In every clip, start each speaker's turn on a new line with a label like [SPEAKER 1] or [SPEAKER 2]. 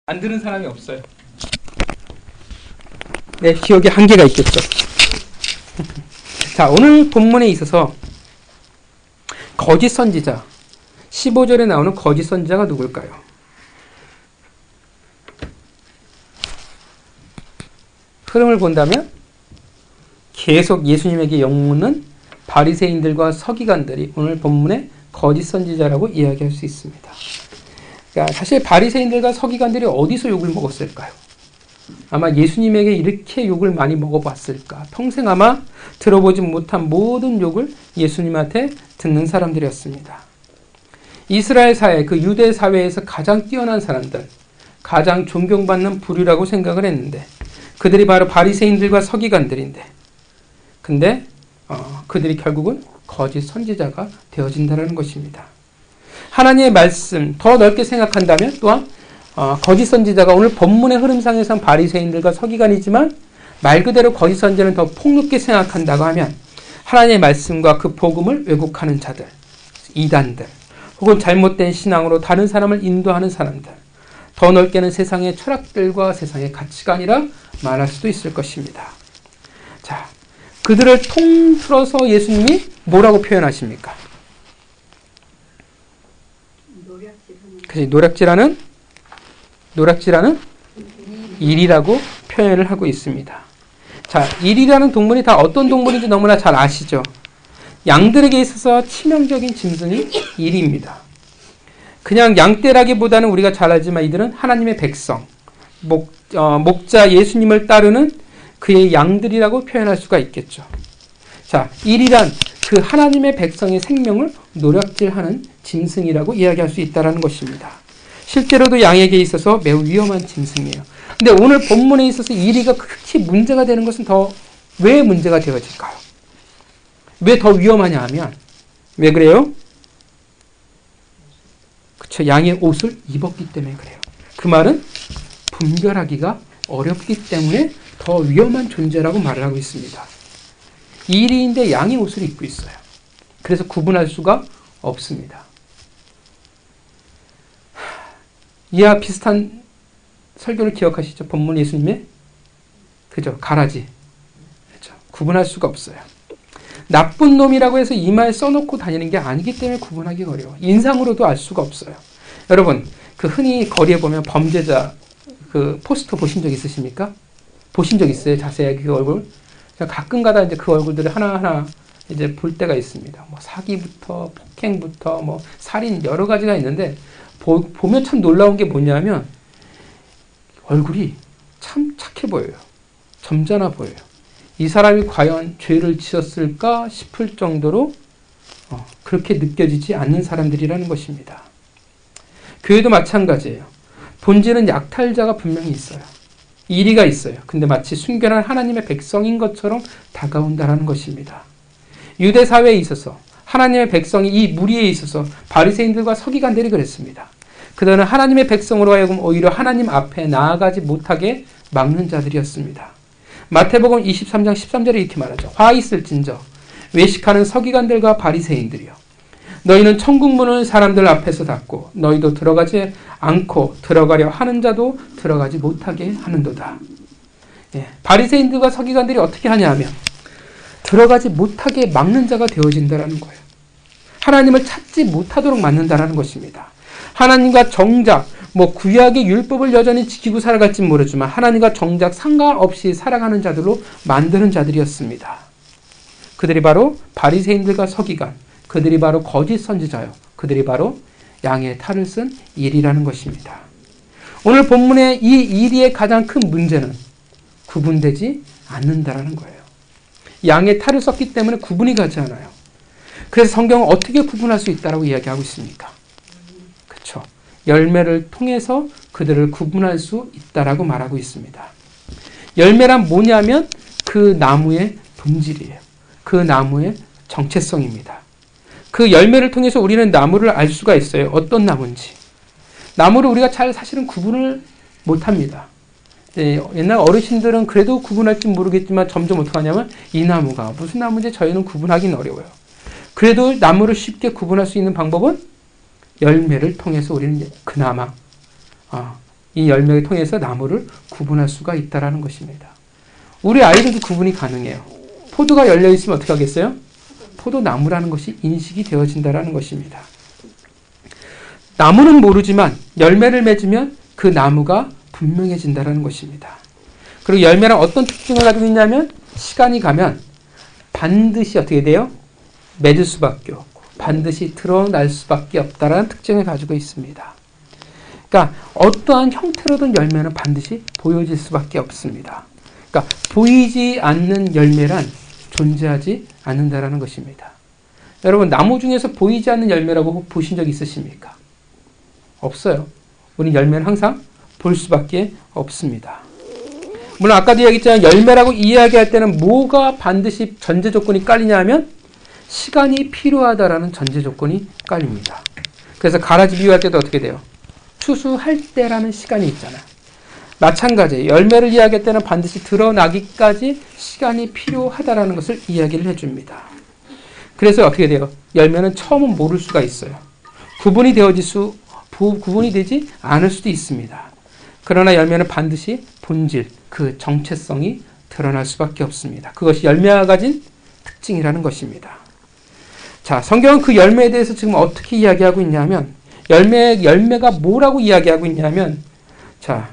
[SPEAKER 1] 안 들은 사람이 없어요. 네, 기억에 한계가 있겠죠. 자, 오늘 본문에 있어서 거짓 선지자, 15절에 나오는 거짓 선지자가 누굴까요? 흐름을 본다면 계속 예수님에게 영묻는 바리새인들과 서기관들이 오늘 본문의 거짓 선지자라고 이야기할 수 있습니다. 그러니까 사실 바리새인들과 서기관들이 어디서 욕을 먹었을까요? 아마 예수님에게 이렇게 욕을 많이 먹어봤을까? 평생 아마 들어보지 못한 모든 욕을 예수님한테 듣는 사람들이었습니다. 이스라엘 사회, 그 유대 사회에서 가장 뛰어난 사람들, 가장 존경받는 부류라고 생각을 했는데 그들이 바로 바리새인들과 서기관들인데 근데 그들이 결국은 거짓 선지자가 되어진다는 것입니다. 하나님의 말씀 더 넓게 생각한다면 또한 거짓 선지자가 오늘 본문의 흐름상에선 바리새인들과 서기관이지만 말 그대로 거짓 선지자는 더 폭넓게 생각한다고 하면 하나님의 말씀과 그 복음을 왜곡하는 자들, 이단들, 혹은 잘못된 신앙으로 다른 사람을 인도하는 사람들, 더 넓게는 세상의 철학들과 세상의 가치관이라 말할 수도 있을 것입니다. 자, 그들을 통틀어서 예수님이 뭐라고 표현하십니까? 노략질하는 일이라고 표현을 하고 있습니다. 자, 일이라는 동물이 다 어떤 동물인지 너무나 잘 아시죠? 양들에게 있어서 치명적인 짐승이 일입니다. 그냥 양떼라기보다는 우리가 잘 알지만 이들은 하나님의 백성, 목자 예수님을 따르는 그의 양들이라고 표현할 수가 있겠죠. 자, 일이란 그 하나님의 백성의 생명을 노략질하는 짐승이라고 이야기할 수 있다는 것입니다. 실제로도 양에게 있어서 매우 위험한 짐승이에요. 근데 오늘 본문에 있어서 일이가 극히 문제가 되는 것은 왜 문제가 되어질까요? 왜 더 위험하냐 하면 왜 그래요? 그쵸, 양의 옷을 입었기 때문에 그래요. 그 말은 분별하기가 어렵기 때문에 더 위험한 존재라고 말을 하고 있습니다. 일이인데 양의 옷을 입고 있어요. 그래서 구분할 수가 없습니다. 이와 비슷한 설교를 기억하시죠? 본문 예수님의 그죠? 가라지. 그죠? 구분할 수가 없어요. 나쁜 놈이라고 해서 이마에 써놓고 다니는 게 아니기 때문에 구분하기 어려워. 인상으로도 알 수가 없어요. 여러분, 그 흔히 거리에 보면 범죄자 그 포스터 보신 적 있으십니까? 보신 적 있어요? 자세하게 그 얼굴? 가끔가다 이제 그 얼굴들을 하나하나 이제 볼 때가 있습니다. 뭐 사기부터 폭행부터 뭐 살인 여러 가지가 있는데 보면 참 놀라운 게 뭐냐면 얼굴이 참 착해 보여요. 점잖아 보여요. 이 사람이 과연 죄를 지었을까 싶을 정도로 그렇게 느껴지지 않는 사람들이라는 것입니다. 교회도 마찬가지예요. 본질은 약탈자가 분명히 있어요. 이리가 있어요. 근데 마치 순결한 하나님의 백성인 것처럼 다가온다는 것입니다. 유대 사회에 있어서 하나님의 백성이 이 무리에 있어서 바리새인들과 서기관들이 그랬습니다. 그들은 하나님의 백성으로 하여금 오히려 하나님 앞에 나아가지 못하게 막는 자들이었습니다. 마태복음 23장 13절에 이렇게 말하죠. 화 있을진저 외식하는 서기관들과 바리새인들이여 너희는 천국 문을 사람들 앞에서 닫고 너희도 들어가지 않고 들어가려 하는 자도 들어가지 못하게 하는도다. 바리새인들과 서기관들이 어떻게 하냐 하면 들어가지 못하게 막는 자가 되어진다는 거예요. 하나님을 찾지 못하도록 막는다는 것입니다. 하나님과 정작 구약의 율법을 여전히 지키고 살아갈지 모르지만 하나님과 정작 상관없이 살아가는 자들로 만드는 자들이었습니다. 그들이 바로 바리새인들과 서기관, 그들이 바로 거짓 선지자요. 그들이 바로 양의 탈을 쓴 일이라는 것입니다. 오늘 본문의 이 일의 가장 큰 문제는 구분되지 않는다라는 거예요. 양의 탈을 썼기 때문에 구분이 가지 않아요. 그래서 성경은 어떻게 구분할 수 있다라고 이야기하고 있습니까? 그렇죠. 열매를 통해서 그들을 구분할 수 있다라고 말하고 있습니다. 열매란 뭐냐면 그 나무의 본질이에요. 그 나무의 정체성입니다. 그 열매를 통해서 우리는 나무를 알 수가 있어요. 어떤 나무인지. 나무를 우리가 잘 사실은 구분을 못합니다. 옛날 어르신들은 그래도 구분할지 모르겠지만 점점 어떻게 하냐면 이 나무가 무슨 나무인지 저희는 구분하기는 어려워요. 그래도 나무를 쉽게 구분할 수 있는 방법은 열매를 통해서 우리는 그나마 이 열매를 통해서 나무를 구분할 수가 있다는 것입니다. 우리 아이들도 구분이 가능해요. 포도가 열려있으면 어떻게 하겠어요? 포도나무라는 것이 인식이 되어진다는 것입니다. 나무는 모르지만 열매를 맺으면 그 나무가 분명해진다는 것입니다. 그리고 열매는 어떤 특징을 가지고 있냐면 시간이 가면 반드시 어떻게 돼요? 맺을 수밖에 없고 반드시 드러날 수밖에 없다는 특징을 가지고 있습니다. 그러니까 어떠한 형태로든 열매는 반드시 보여질 수밖에 없습니다. 그러니까 보이지 않는 열매란 존재하지 않는다라는 것입니다. 여러분 나무 중에서 보이지 않는 열매라고 보신 적 있으십니까? 없어요. 우리 열매는 항상 볼 수밖에 없습니다. 물론 아까도 이야기했지만 열매라고 이야기할 때는 뭐가 반드시 전제 조건이 깔리냐 하면 시간이 필요하다라는 전제 조건이 깔립니다. 그래서 가라지 비유할 때도 어떻게 돼요? 추수할 때라는 시간이 있잖아. 마찬가지예요. 열매를 이야기할 때는 반드시 드러나기까지 시간이 필요하다라는 것을 이야기를 해줍니다. 그래서 어떻게 돼요? 열매는 처음은 모를 수가 있어요. 구분이 되지 않을 수도 있습니다. 그러나 열매는 반드시 본질, 그 정체성이 드러날 수밖에 없습니다. 그것이 열매가 가진 특징이라는 것입니다. 자, 성경은 그 열매에 대해서 지금 어떻게 이야기하고 있냐면 열매가 뭐라고 이야기하고 있냐면 자,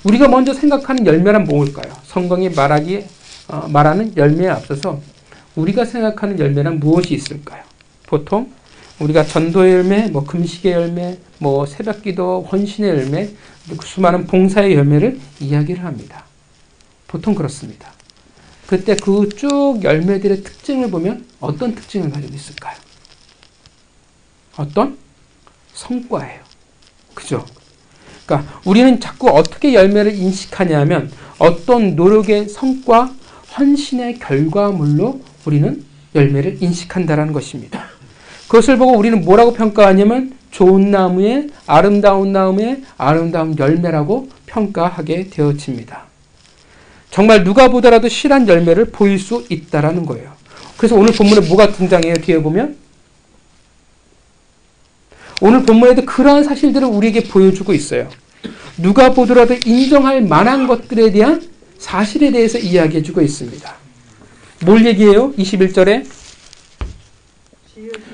[SPEAKER 1] 우리가 먼저 생각하는 열매란 뭘까요? 성경이 말하는 열매에 앞서서 우리가 생각하는 열매란 무엇이 있을까요? 보통 우리가 전도의 열매, 금식의 열매, 새벽기도, 헌신의 열매, 수많은 봉사의 열매를 이야기를 합니다. 보통 그렇습니다. 그때 그 쭉 열매들의 특징을 보면 어떤 특징을 가지고 있을까요? 어떤? 성과예요. 그죠? 그러니까 우리는 자꾸 어떻게 열매를 인식하냐면 어떤 노력의 성과, 헌신의 결과물로 우리는 열매를 인식한다는 것입니다. 그것을 보고 우리는 뭐라고 평가하냐면 좋은 나무에 아름다운 나무에 아름다운 열매라고 평가하게 되어집니다. 정말 누가 보더라도 실한 열매를 보일 수 있다라는 거예요. 그래서 오늘 본문에 뭐가 등장해요? 뒤에 보면 오늘 본문에도 그러한 사실들을 우리에게 보여주고 있어요. 누가 보더라도 인정할 만한 것들에 대한 사실에 대해서 이야기해주고 있습니다. 뭘 얘기해요? 21절에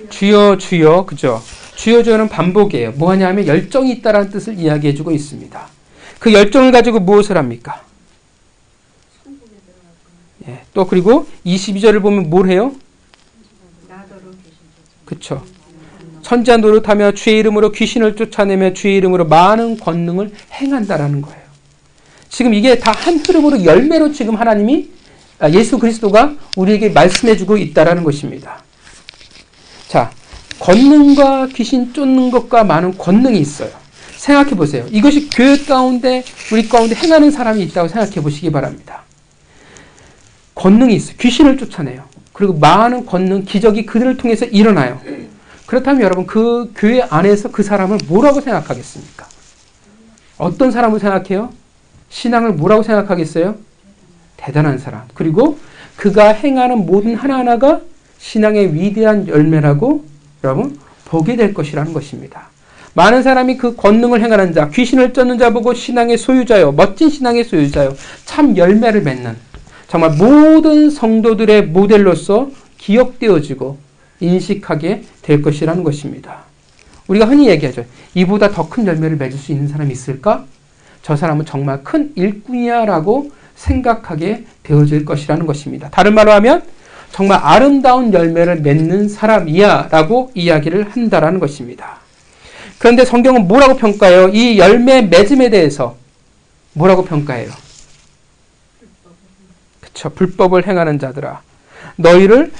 [SPEAKER 1] 주여 주여, 그죠? 주여 주여는 반복이에요. 뭐하냐 하면 열정이 있다라는 뜻을 이야기해주고 있습니다. 그 열정을 가지고 무엇을 합니까? 예, 또 그리고 22절을 보면 뭘 해요? 그쵸? 선지자 노릇하며 주의 이름으로 귀신을 쫓아내며 주의 이름으로 많은 권능을 행한다라는 거예요. 지금 이게 다 한 흐름으로 열매로 지금 하나님이 예수 그리스도가 우리에게 말씀해주고 있다라는 것입니다. 자, 권능과 귀신 쫓는 것과 많은 권능이 있어요. 생각해 보세요. 이것이 교회 가운데 우리 가운데 행하는 사람이 있다고 생각해 보시기 바랍니다. 권능이 있어요. 귀신을 쫓아내요. 그리고 많은 권능, 기적이 그들을 통해서 일어나요. 그렇다면 여러분 그 교회 안에서 그 사람을 뭐라고 생각하겠습니까? 어떤 사람을 생각해요? 신앙을 뭐라고 생각하겠어요? 대단한 사람. 그리고 그가 행하는 모든 하나하나가 신앙의 위대한 열매라고 여러분 보게 될 것이라는 것입니다. 많은 사람이 그 권능을 행하는 자, 귀신을 쫓는 자 보고 신앙의 소유자요, 멋진 신앙의 소유자요, 참 열매를 맺는 정말 모든 성도들의 모델로서 기억되어지고 인식하게 될 것이라는 것입니다. 우리가 흔히 얘기하죠. 이보다 더 큰 열매를 맺을 수 있는 사람이 있을까? 저 사람은 정말 큰 일꾼이야라고 생각하게 되어질 것이라는 것입니다. 다른 말로 하면 정말 아름다운 열매를 맺는 사람이야 라고 이야기를 한다라는 것입니다. 그런데 성경은 뭐라고 평가해요? 이 열매 맺음에 대해서 뭐라고 평가해요? 그쵸, 불법을 행하는 자들아,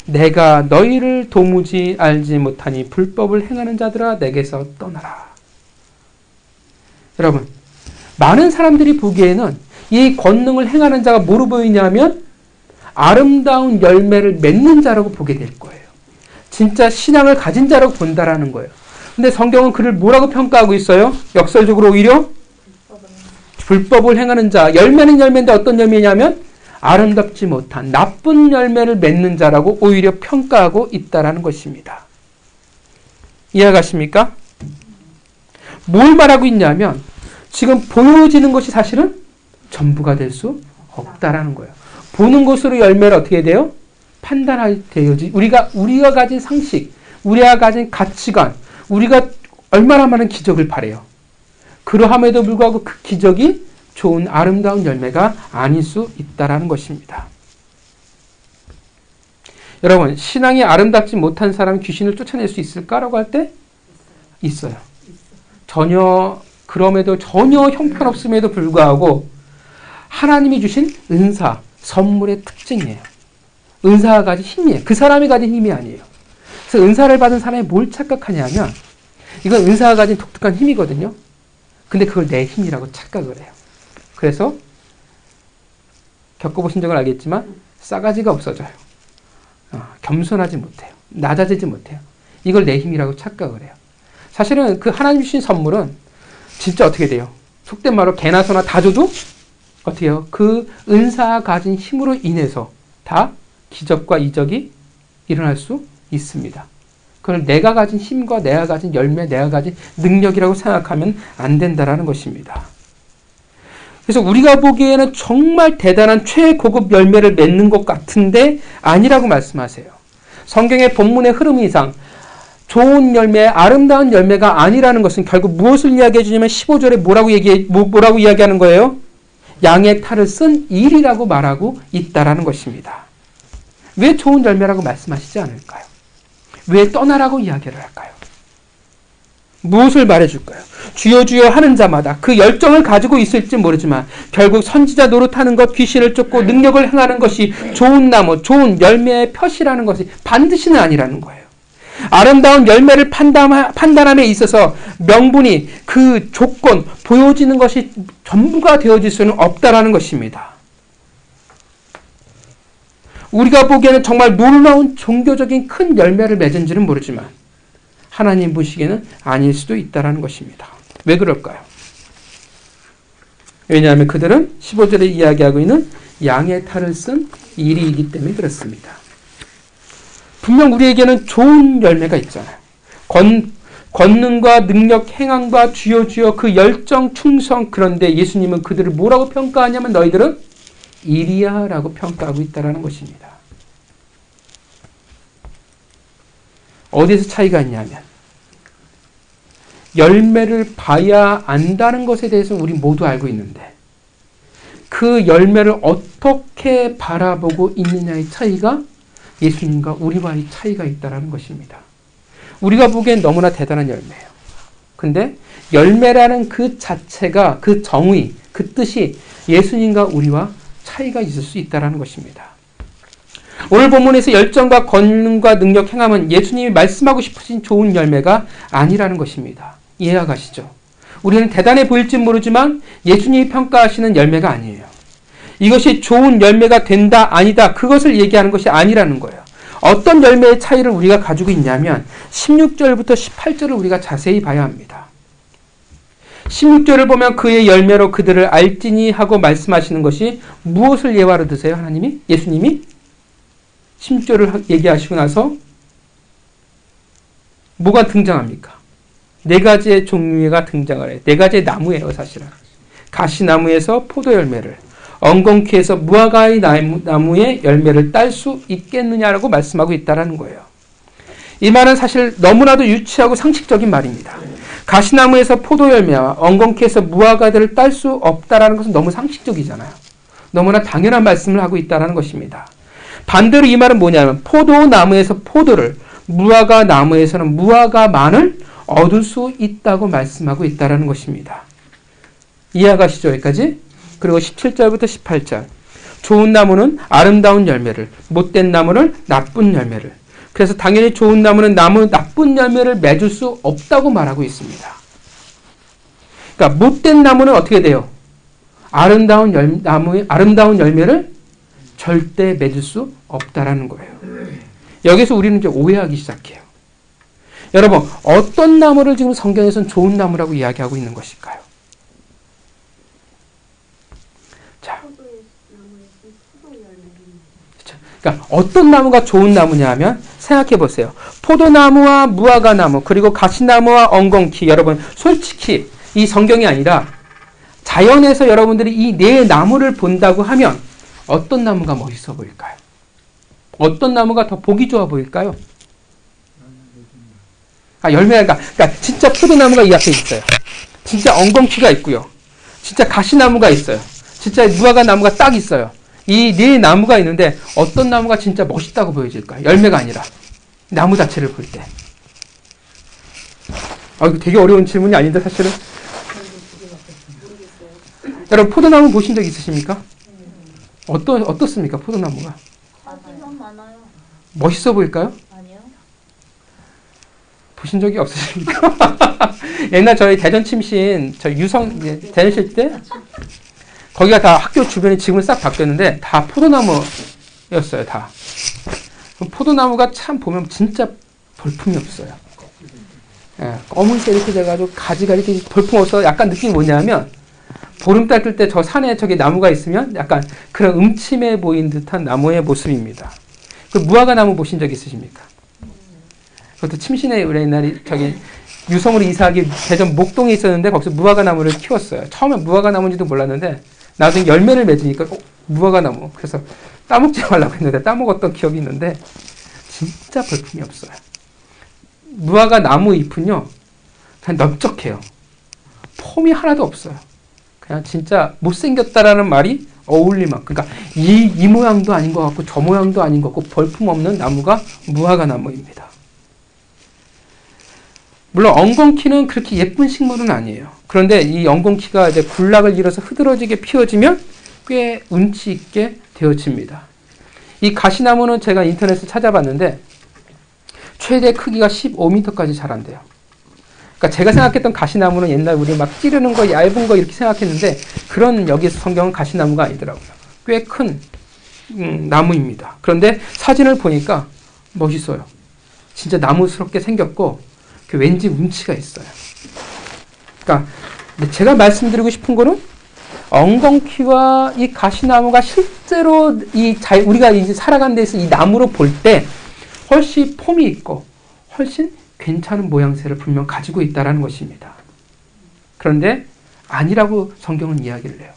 [SPEAKER 1] 내가 너희를 도무지 알지 못하니 불법을 행하는 자들아 내게서 떠나라. 여러분, 많은 사람들이 보기에는 이 권능을 행하는 자가 뭐로 보이냐면 아름다운 열매를 맺는 자라고 보게 될 거예요. 진짜 신앙을 가진 자라고 본다라는 거예요. 근데 성경은 그를 뭐라고 평가하고 있어요? 역설적으로 오히려 불법을 행하는 자, 열매는 열매인데 어떤 열매냐면 아름답지 못한 나쁜 열매를 맺는 자라고 오히려 평가하고 있다라는 것입니다. 이해가십니까? 뭘 말하고 있냐면 지금 보여지는 것이 사실은 전부가 될 수 없다라는 거예요. 보는 것으로 열매를 어떻게 돼요? 판단할 때여지. 우리가 가진 상식, 우리가 가진 가치관, 우리가 얼마나 많은 기적을 바래요. 그러함에도 불구하고 그 기적이 좋은 아름다운 열매가 아닐 수 있다라는 것입니다. 여러분, 신앙이 아름답지 못한 사람은 귀신을 쫓아낼 수 있을까라고 할 때 있어요. 그럼에도 전혀 형편없음에도 불구하고 하나님이 주신 은사, 선물의 특징이에요. 은사가 가진 힘이에요. 그 사람이 가진 힘이 아니에요. 그래서 은사를 받은 사람이 뭘 착각하냐면 이건 은사가 가진 독특한 힘이거든요. 근데 그걸 내 힘이라고 착각을 해요. 그래서 겪어보신 적은 알겠지만 싸가지가 없어져요. 겸손하지 못해요. 낮아지지 못해요. 이걸 내 힘이라고 착각을 해요. 사실은 그 하나님 주신 선물은 진짜 어떻게 돼요? 속된 말로 개나 소나 다 줘도 어떻게 해요? 그 은사가 가진 힘으로 인해서 다 기적과 이적이 일어날 수 있습니다. 그걸 내가 가진 힘과 내가 가진 열매, 내가 가진 능력이라고 생각하면 안 된다라는 것입니다. 그래서 우리가 보기에는 정말 대단한 최고급 열매를 맺는 것 같은데 아니라고 말씀하세요. 성경의 본문의 흐름 이상 좋은 열매, 아름다운 열매가 아니라는 것은 결국 무엇을 이야기해 주냐면 15절에 뭐라고 이야기하는 거예요? 양의 탈을 쓴 일이라고 말하고 있다라는 것입니다. 왜 좋은 열매라고 말씀하시지 않을까요? 왜 떠나라고 이야기를 할까요? 무엇을 말해줄까요? 주여 주여 하는 자마다 그 열정을 가지고 있을지 모르지만 결국 선지자 노릇하는 것, 귀신을 쫓고 능력을 행하는 것이 좋은 나무, 좋은 열매의 표시라는 것이 반드시는 아니라는 거예요. 아름다운 열매를 판단함에 있어서 명분이 그 조건, 보여지는 것이 전부가 되어질 수는 없다라는 것입니다. 우리가 보기에는 정말 놀라운 종교적인 큰 열매를 맺은지는 모르지만 하나님 보시기에는 아닐 수도 있다는 것입니다. 왜 그럴까요? 왜냐하면 그들은 15절에 이야기하고 있는 양의 탈을 쓴 일이기 때문에 그렇습니다. 분명 우리에게는 좋은 열매가 있잖아요. 권능과 능력, 행함과 주여 주여 그 열정, 충성. 그런데 예수님은 그들을 뭐라고 평가하냐면 너희들은 일이야라고 평가하고 있다는 것입니다. 어디서 차이가 있냐면 열매를 봐야 안다는 것에 대해서 우리 모두 알고 있는데 그 열매를 어떻게 바라보고 있느냐의 차이가 예수님과 우리와의 차이가 있다는 것입니다. 우리가 보기엔 너무나 대단한 열매예요. 근데 열매라는 그 자체가 그 정의, 그 뜻이 예수님과 우리와 차이가 있을 수 있다는 것입니다. 오늘 본문에서 열정과 권능과 능력 행함은 예수님이 말씀하고 싶으신 좋은 열매가 아니라는 것입니다. 이해가시죠? 우리는 대단해 보일지 모르지만 예수님이 평가하시는 열매가 아니에요. 이것이 좋은 열매가 된다, 아니다, 그것을 얘기하는 것이 아니라는 거예요. 어떤 열매의 차이를 우리가 가지고 있냐면 16절부터 18절을 우리가 자세히 봐야 합니다. 16절을 보면 그의 열매로 그들을 알지니 하고 말씀하시는 것이 무엇을 예화로 드세요? 하나님이? 예수님이? 16절을 얘기하시고 나서 뭐가 등장합니까? 네 가지의 종류가 등장을 해요. 네 가지의 나무예요, 사실은. 가시나무에서 포도 열매를, 엉겅퀴에서 무화과의 나무의 열매를 딸 수 있겠느냐라고 말씀하고 있다는 거예요. 이 말은 사실 너무나도 유치하고 상식적인 말입니다. 가시나무에서 포도 열매와 엉겅퀴에서 무화과들을 딸 수 없다라는 것은 너무 상식적이잖아요. 너무나 당연한 말씀을 하고 있다는 것입니다. 반대로 이 말은 뭐냐면 포도나무에서 포도를, 무화과 나무에서는 무화과만을 얻을 수 있다고 말씀하고 있다는 것입니다. 이해가시죠? 여기까지? 그리고 17절부터 18절. 좋은 나무는 아름다운 열매를, 못된 나무는 나쁜 열매를. 그래서 당연히 좋은 나무는 나쁜 열매를 맺을 수 없다고 말하고 있습니다. 그러니까 못된 나무는 어떻게 돼요? 아름다운 열매를 절대 맺을 수 없다라는 거예요. 여기서 우리는 이제 오해하기 시작해요. 여러분, 어떤 나무를 지금 성경에서는 좋은 나무라고 이야기하고 있는 것일까요? 자, 그렇죠. 그러니까 어떤 나무가 좋은 나무냐 하면 생각해 보세요. 포도나무와 무화과나무 그리고 가시나무와 엉겅퀴 여러분 솔직히 이 성경이 아니라 자연에서 여러분들이 이 네 나무를 본다고 하면 어떤 나무가 멋있어 보일까요? 어떤 나무가 더 보기 좋아 보일까요? 열매가 그러니까 진짜 포도나무가 이 앞에 있어요. 진짜 엉겅퀴가 있고요. 진짜 가시나무가 있어요. 진짜 무화과나무가 딱 있어요. 이 네 나무가 있는데 어떤 나무가 진짜 멋있다고 보여질까요? 열매가 아니라 나무 자체를 볼 때. 이거 되게 어려운 질문이 아닌데 사실은. 여러분 포도나무 보신 적 있으십니까? 어떻습니까? 포도나무가
[SPEAKER 2] 많아요.
[SPEAKER 1] 멋있어 보일까요?
[SPEAKER 2] 아니요.
[SPEAKER 1] 보신 적이 없으십니까? 옛날 저희 대전 침신 유성 대전실 때 거기가 다 학교 주변이 지금은 싹 바뀌었는데 다 포도나무였어요. 다. 포도나무가 참 보면 진짜 볼품이 없어요. 예, 검은색 이렇게 돼가지고 가지가 이렇게 볼품 없어서 약간 느낌이 뭐냐면 보름달 뜰 때 저 산에 저기 나무가 있으면 약간 그런 음침해 보이는 듯한 나무의 모습입니다. 그 무화과 나무 보신 적 있으십니까? 그것도 침신에 우리 옛날에 저기 유성으로 이사하기 대전 목동에 있었는데 거기서 무화과 나무를 키웠어요. 처음에 무화과 나무인지도 몰랐는데 나중에 열매를 맺으니까 무화과 나무. 그래서 따먹지 말라고 했는데 따먹었던 기억이 있는데 진짜 볼품이 없어요. 무화과 나무 잎은요 그냥 넓적해요. 폼이 하나도 없어요. 그냥 진짜 못생겼다라는 말이 어울릴 만큼. 그러니까 이 모양도 아닌 것 같고 저 모양도 아닌 것 같고 볼품 없는 나무가 무화과 나무입니다. 물론 엉겅퀴는 그렇게 예쁜 식물은 아니에요. 그런데 이 엉겅퀴가 이제 군락을 이뤄서 흐드러지게 피어지면 꽤 운치 있게 되어집니다. 이 가시나무는 제가 인터넷에서 찾아봤는데 최대 크기가 15m까지 자란대요. 그러니까 제가 생각했던 가시나무는 옛날 우리 막 찌르는 거 얇은 거 이렇게 생각했는데 그런 여기서 성경은 가시나무가 아니더라고요. 꽤 큰 나무입니다. 그런데 사진을 보니까 멋있어요. 진짜 나무스럽게 생겼고 왠지 운치가 있어요. 그러니까 제가 말씀드리고 싶은 거는 엉겅퀴와 이 가시나무가 실제로 우리가 이제 살아가는 데서 이 나무로 볼 때 훨씬 폼이 있고 훨씬 괜찮은 모양새를 분명 가지고 있다는 것입니다. 그런데 아니라고 성경은 이야기를 해요.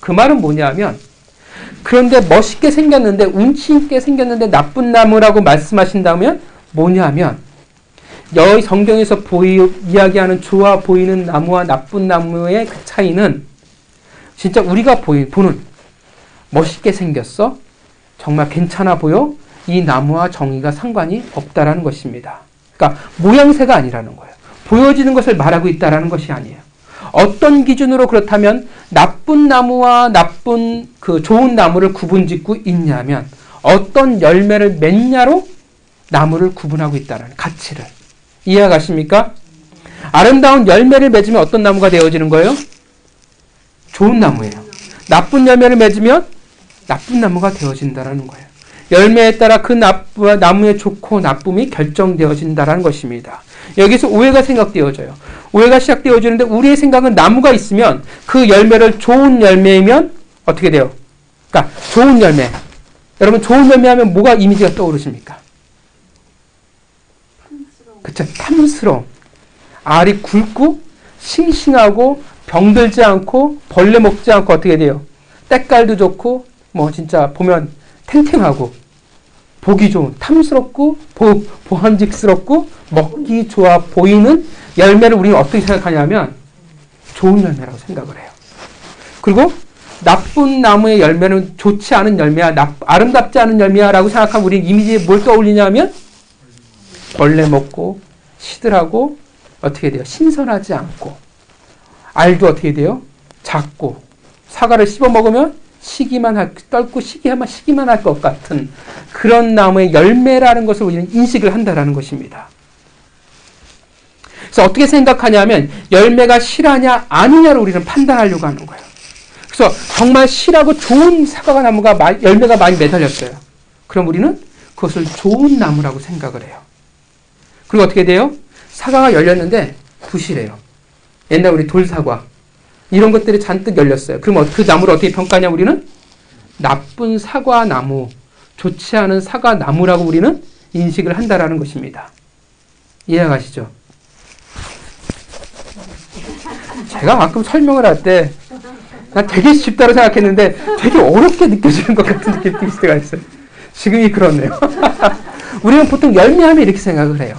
[SPEAKER 1] 그 말은 뭐냐면 그런데 멋있게 생겼는데 운치 있게 생겼는데 나쁜 나무라고 말씀하신다면 뭐냐면 여기 성경에서 이야기하는 좋아 보이는 나무와 나쁜 나무의 그 차이는 진짜 우리가 보는 멋있게 생겼어? 정말 괜찮아 보여? 이 나무와 정의가 상관이 없다라는 것입니다. 그러니까 모양새가 아니라는 거예요. 보여지는 것을 말하고 있다라는 것이 아니에요. 어떤 기준으로 그렇다면 나쁜 나무와 나쁜 그 좋은 나무를 구분짓고 있냐면 어떤 열매를 맺냐로 나무를 구분하고 있다는 가치를 이해가십니까? 아름다운 열매를 맺으면 어떤 나무가 되어지는 거예요? 좋은 나무예요. 나쁜 열매를 맺으면 나쁜 나무가 되어진다는 거예요. 열매에 따라 그 나무의 좋고 나쁨이 결정되어진다는 것입니다. 여기서 오해가 생각되어져요. 오해가 시작되어지는데 우리의 생각은 나무가 있으면 그 열매를 좋은 열매이면 어떻게 돼요? 그러니까 좋은 열매. 여러분 좋은 열매 하면 뭐가 이미지가 떠오르십니까? 그쵸? 탐스러움. 알이 굵고 싱싱하고 병들지 않고 벌레 먹지 않고 어떻게 돼요? 때깔도 좋고 뭐 진짜 보면 탱탱하고 보기 좋은 탐스럽고 보함직스럽고 먹기 좋아 보이는 열매를 우리는 어떻게 생각하냐면 좋은 열매라고 생각을 해요. 그리고 나쁜 나무의 열매는 좋지 않은 열매야, 아름답지 않은 열매야 라고 생각하면 우리는 이미지에 뭘 떠올리냐면 벌레 먹고 시들하고 어떻게 돼요? 신선하지 않고 알도 어떻게 돼요? 작고 사과를 씹어 먹으면 시기만 할 것 같은 그런 나무의 열매라는 것을 우리는 인식을 한다라는 것입니다. 그래서 어떻게 생각하냐면 열매가 실하냐 아니냐를 우리는 판단하려고 하는 거예요. 그래서 정말 실하고 좋은 사과 나무가 열매가 많이 매달렸어요. 그럼 우리는 그것을 좋은 나무라고 생각을 해요. 그리고 어떻게 돼요? 사과가 열렸는데 부실해요. 옛날 우리 돌사과 이런 것들이 잔뜩 열렸어요. 그럼 그 나무를 어떻게 평가하냐 우리는? 나쁜 사과 나무, 좋지 않은 사과 나무라고 우리는 인식을 한다라는 것입니다. 이해가시죠? 제가 가끔 설명을 할 때 난 되게 쉽다고 생각했는데 되게 어렵게 느껴지는 것 같은 느낌이 들 때가 있어요. 지금이 그렇네요. 우리는 보통 열매하면 이렇게 생각을 해요.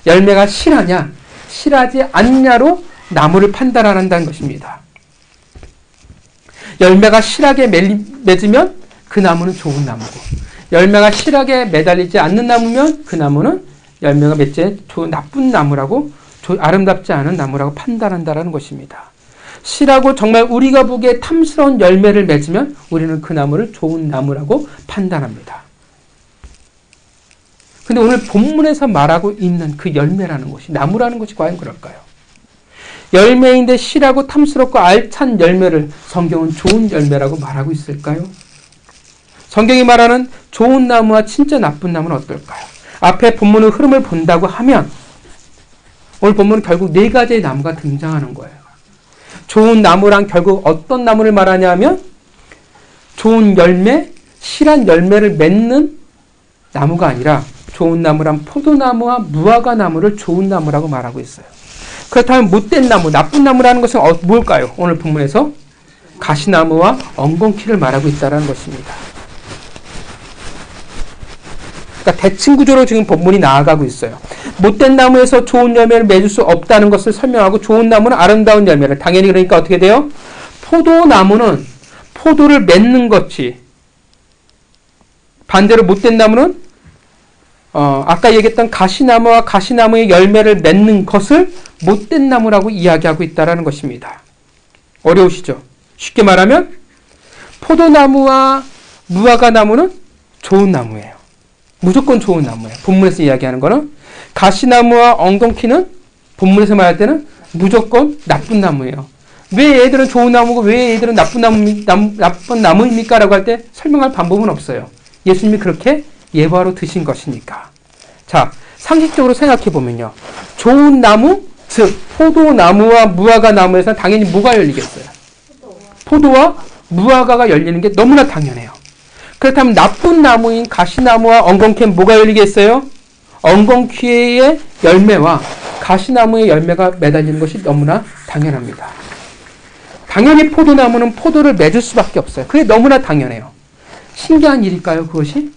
[SPEAKER 1] 열매가 실하냐, 실하지 않냐로 나무를 판단한다는 것입니다. 열매가 실하게 맺으면 그 나무는 좋은 나무고, 열매가 실하게 매달리지 않는 나무면 그 나무는 열매가 맺지 나쁜 나무라고, 아름답지 않은 나무라고 판단한다는 것입니다. 실하고 정말 우리가 보기에 탐스러운 열매를 맺으면 우리는 그 나무를 좋은 나무라고 판단합니다. 근데 오늘 본문에서 말하고 있는 그 열매라는 것이, 나무라는 것이 과연 그럴까요? 열매인데 실하고 탐스럽고 알찬 열매를 성경은 좋은 열매라고 말하고 있을까요? 성경이 말하는 좋은 나무와 진짜 나쁜 나무는 어떨까요? 앞에 본문의 흐름을 본다고 하면 오늘 본문은 결국 네 가지의 나무가 등장하는 거예요. 좋은 나무란 결국 어떤 나무를 말하냐면 좋은 열매, 실한 열매를 맺는 나무가 아니라 좋은 나무란 포도나무와 무화과 나무를 좋은 나무라고 말하고 있어요. 그렇다면 못된 나무, 나쁜 나무라는 것은 뭘까요? 오늘 본문에서 가시나무와 엉겅퀴를 말하고 있다는 것입니다. 그러니까 대칭 구조로 지금 본문이 나아가고 있어요. 못된 나무에서 좋은 열매를 맺을 수 없다는 것을 설명하고 좋은 나무는 아름다운 열매를, 당연히 그러니까 어떻게 돼요? 포도나무는 포도를 맺는 것이, 반대로 못된 나무는 아까 얘기했던 가시나무와 가시나무의 열매를 맺는 것을 못된 나무라고 이야기하고 있다는 것입니다. 어려우시죠? 쉽게 말하면 포도나무와 무화과 나무는 좋은 나무예요. 무조건 좋은 나무예요. 본문에서 이야기하는 거는 가시나무와 엉겅퀴는 본문에서 말할 때는 무조건 나쁜 나무예요. 왜 얘들은 좋은 나무고 왜 얘들은 나쁜 나무입니까? 라고 할 때 설명할 방법은 없어요. 예수님이 그렇게 예화로 드신 것이니까. 자, 상식적으로 생각해 보면요. 좋은 나무, 즉 포도나무와 무화과 나무에서는 당연히 뭐가 열리겠어요? 포도와 무화과가 열리는 게 너무나 당연해요. 그렇다면 나쁜 나무인 가시나무와 엉겅퀴는 뭐가 열리겠어요? 엉겅퀴의 열매와 가시나무의 열매가 매달리는 것이 너무나 당연합니다. 당연히 포도나무는 포도를 맺을 수밖에 없어요. 그게 너무나 당연해요. 신기한 일일까요, 그것이?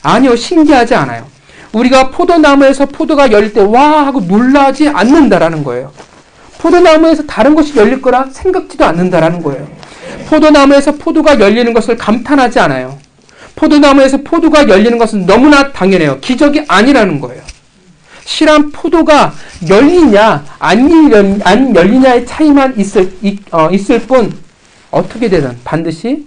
[SPEAKER 1] 아니요, 신기하지 않아요. 우리가 포도나무에서 포도가 열릴 때 와 하고 놀라지 않는다라는 거예요. 포도나무에서 다른 것이 열릴 거라 생각지도 않는다라는 거예요. 포도나무에서 포도가 열리는 것을 감탄하지 않아요. 포도나무에서 포도가 열리는 것은 너무나 당연해요. 기적이 아니라는 거예요. 실한 포도가 열리냐 안 열리냐의 차이만 있을 뿐 어떻게 되든 반드시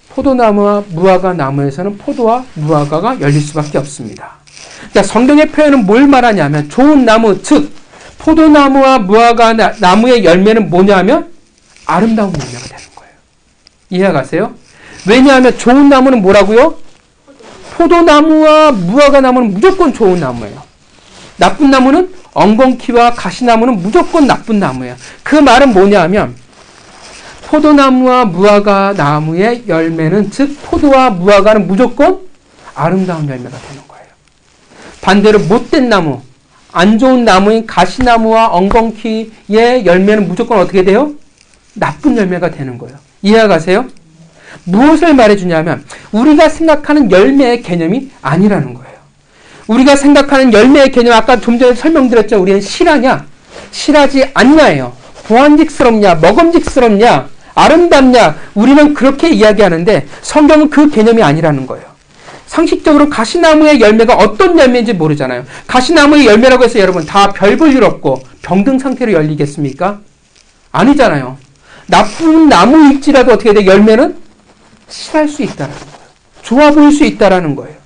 [SPEAKER 1] 포도나무와 무화과 나무에서는 포도와 무화과가 열릴 수밖에 없습니다. 자, 성경의 표현은 뭘 말하냐면 좋은 나무, 즉 포도나무와 무화과 나무의 열매는 뭐냐면 아름다운 열매가 되는 거예요. 이해가세요? 왜냐하면 좋은 나무는 뭐라고요? 포도나무와 무화과 나무는 무조건 좋은 나무예요. 나쁜 나무는 엉겅퀴와 가시나무는 무조건 나쁜 나무예요. 그 말은 뭐냐면 포도나무와 무화과 나무의 열매는, 즉 포도와 무화과는 무조건 아름다운 열매가 되는 거예요. 반대로 못된 나무, 안 좋은 나무인 가시나무와 엉겅퀴의 열매는 무조건 어떻게 돼요? 나쁜 열매가 되는 거예요. 이해가세요? 무엇을 말해주냐면 우리가 생각하는 열매의 개념이 아니라는 거예요. 우리가 생각하는 열매의 개념, 아까 좀 전에 설명드렸죠. 우리는 실하냐, 실하지 않냐예요. 보안직스럽냐, 먹음직스럽냐, 아름답냐, 우리는 그렇게 이야기하는데 성경은 그 개념이 아니라는 거예요. 상식적으로 가시나무의 열매가 어떤 열매인지 모르잖아요. 가시나무의 열매라고 해서 여러분 다 별 볼 일 없고 병든 상태로 열리겠습니까? 아니잖아요. 나쁜 나무일지라도 어떻게 돼? 열매는 실할 수 있다라는 거예요. 좋아 보일 수 있다라는 거예요.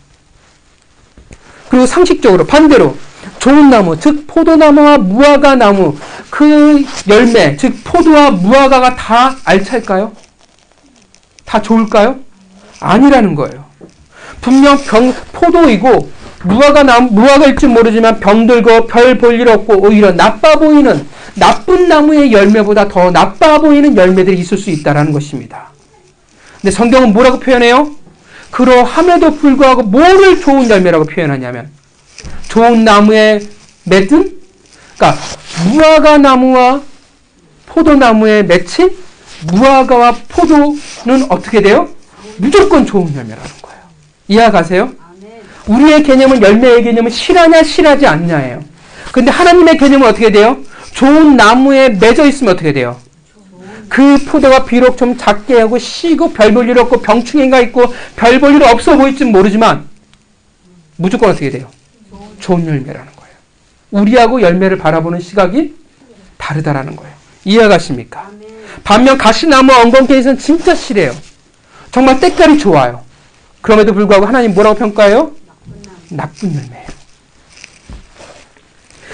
[SPEAKER 1] 그리고 상식적으로 반대로 좋은 나무, 즉 포도나무와 무화과 나무, 그 열매, 즉 포도와 무화과가 다 알찰까요? 다 좋을까요? 아니라는 거예요. 분명 포도이고 무화과일지 모르지만 병들고 별 볼 일 없고 오히려 나빠 보이는 나쁜 나무의 열매보다 더 나빠 보이는 열매들이 있을 수 있다는 것입니다. 근데 성경은 뭐라고 표현해요? 그러함에도 불구하고 뭐를 좋은 열매라고 표현하냐면 좋은 나무에 맺은, 그러니까 무화과 나무와 포도나무에 맺힌 무화과와 포도는 어떻게 돼요? 무조건 좋은 열매라는 거예요. 이해가세요? 우리의 개념은, 열매의 개념은 실하냐 실하지 않냐예요. 근데 하나님의 개념은 어떻게 돼요? 좋은 나무에 맺어 있으면 어떻게 돼요? 그 포도가 비록 좀 작게 하고 시고 별 볼 일 없고 병충해가 있고 별 볼 일 없어 보일지 모르지만 무조건 어떻게 돼요? 좋은 열매라는 거예요. 우리하고 열매를 바라보는 시각이 다르다라는 거예요. 이해가십니까? 반면 가시나무 엉겅퀴에서는 진짜 실해요. 정말 때깔이 좋아요. 그럼에도 불구하고 하나님 뭐라고 평가해요? 나쁜 열매예요.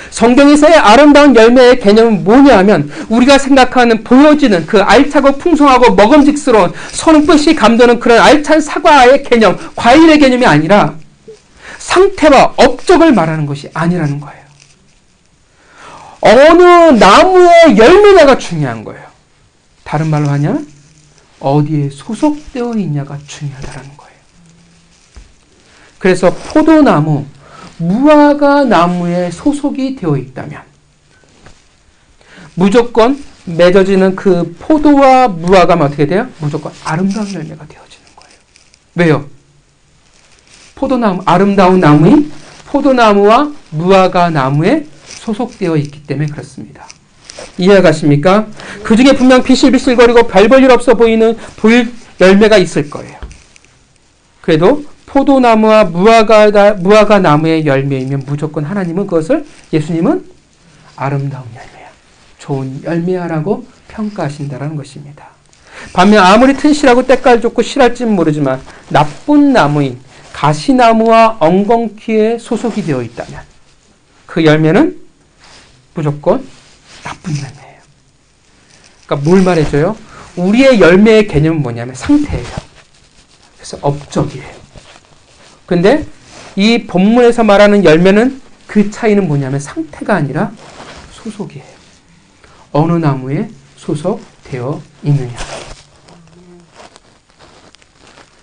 [SPEAKER 1] 성경에서의 아름다운 열매의 개념은 뭐냐 하면 우리가 생각하는, 보여지는 그 알차고 풍성하고 먹음직스러운 손끝이 감도는 그런 알찬 사과의 개념, 과일의 개념이 아니라 상태와 업적을 말하는 것이 아니라는 거예요. 어느 나무의 열매냐가 중요한 거예요. 다른 말로 하냐면 어디에 소속되어 있냐가 중요하다는 거예요. 그래서 포도나무, 무화과 나무에 소속이 되어 있다면 무조건 맺어지는 그 포도와 무화과는 어떻게 돼요? 무조건 아름다운 열매가 되어지는 거예요. 왜요? 포도나무, 아름다운 나무인 포도나무와 무화과 나무에 소속되어 있기 때문에 그렇습니다. 이해가십니까? 그 중에 분명 비실비실거리고 별 볼 일 없어 보일 열매가 있을 거예요. 그래도 포도나무와 무화과 나무의 열매이면 무조건 하나님은 그것을, 예수님은 아름다운 열매야, 좋은 열매야라고 평가하신다는 것입니다. 반면 아무리 튼실하고 때깔 좋고 실할지는 모르지만 나쁜 나무인 가시나무와 엉겅퀴에 소속이 되어 있다면 그 열매는 무조건 나쁜 열매예요. 그러니까 뭘 말해줘요? 우리의 열매의 개념은 뭐냐면 상태예요. 그래서 업적이에요. 근데 이 본문에서 말하는 열매는, 그 차이는 뭐냐면 상태가 아니라 소속이에요. 어느 나무에 소속되어 있느냐.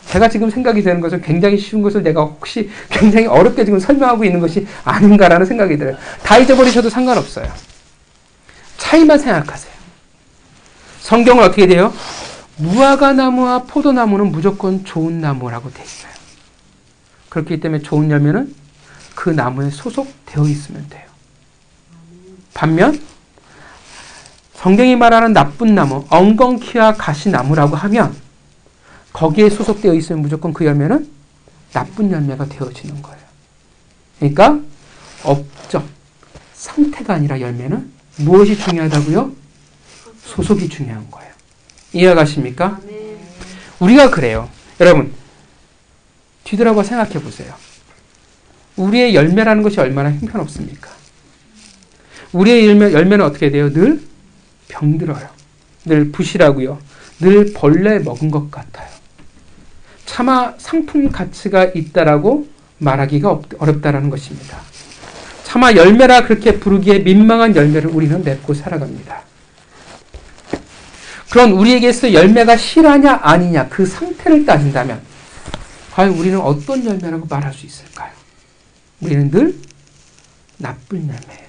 [SPEAKER 1] 제가 지금 생각이 되는 것은 굉장히 쉬운 것을 내가 혹시 굉장히 어렵게 지금 설명하고 있는 것이 아닌가라는 생각이 들어요. 다 잊어버리셔도 상관없어요. 차이만 생각하세요. 성경은 어떻게 돼요? 무화과 나무와 포도나무는 무조건 좋은 나무라고 되어 있어요. 그렇기 때문에 좋은 열매는 그 나무에 소속되어 있으면 돼요. 반면 성경이 말하는 나쁜 나무, 엉겅퀴와 가시나무라고 하면 거기에 소속되어 있으면 무조건 그 열매는 나쁜 열매가 되어지는 거예요. 그러니까 업적, 상태가 아니라 열매는 무엇이 중요하다고요? 소속이 중요한 거예요. 이해가십니까? 우리가 그래요. 여러분, 뒤돌아봐 생각해 보세요. 우리의 열매라는 것이 얼마나 형편없습니까? 우리의 열매는 어떻게 돼요? 늘 병들어요. 늘 부실하고요. 늘 벌레 먹은 것 같아요. 차마 상품 가치가 있다라고 말하기가 어렵다라는 것입니다. 차마 열매라 그렇게 부르기에 민망한 열매를 우리는 맺고 살아갑니다. 그런 우리에게서 열매가 실하냐 아니냐 그 상태를 따진다면 과연 우리는 어떤 열매라고 말할 수 있을까요? 우리는 늘 나쁜 열매예요.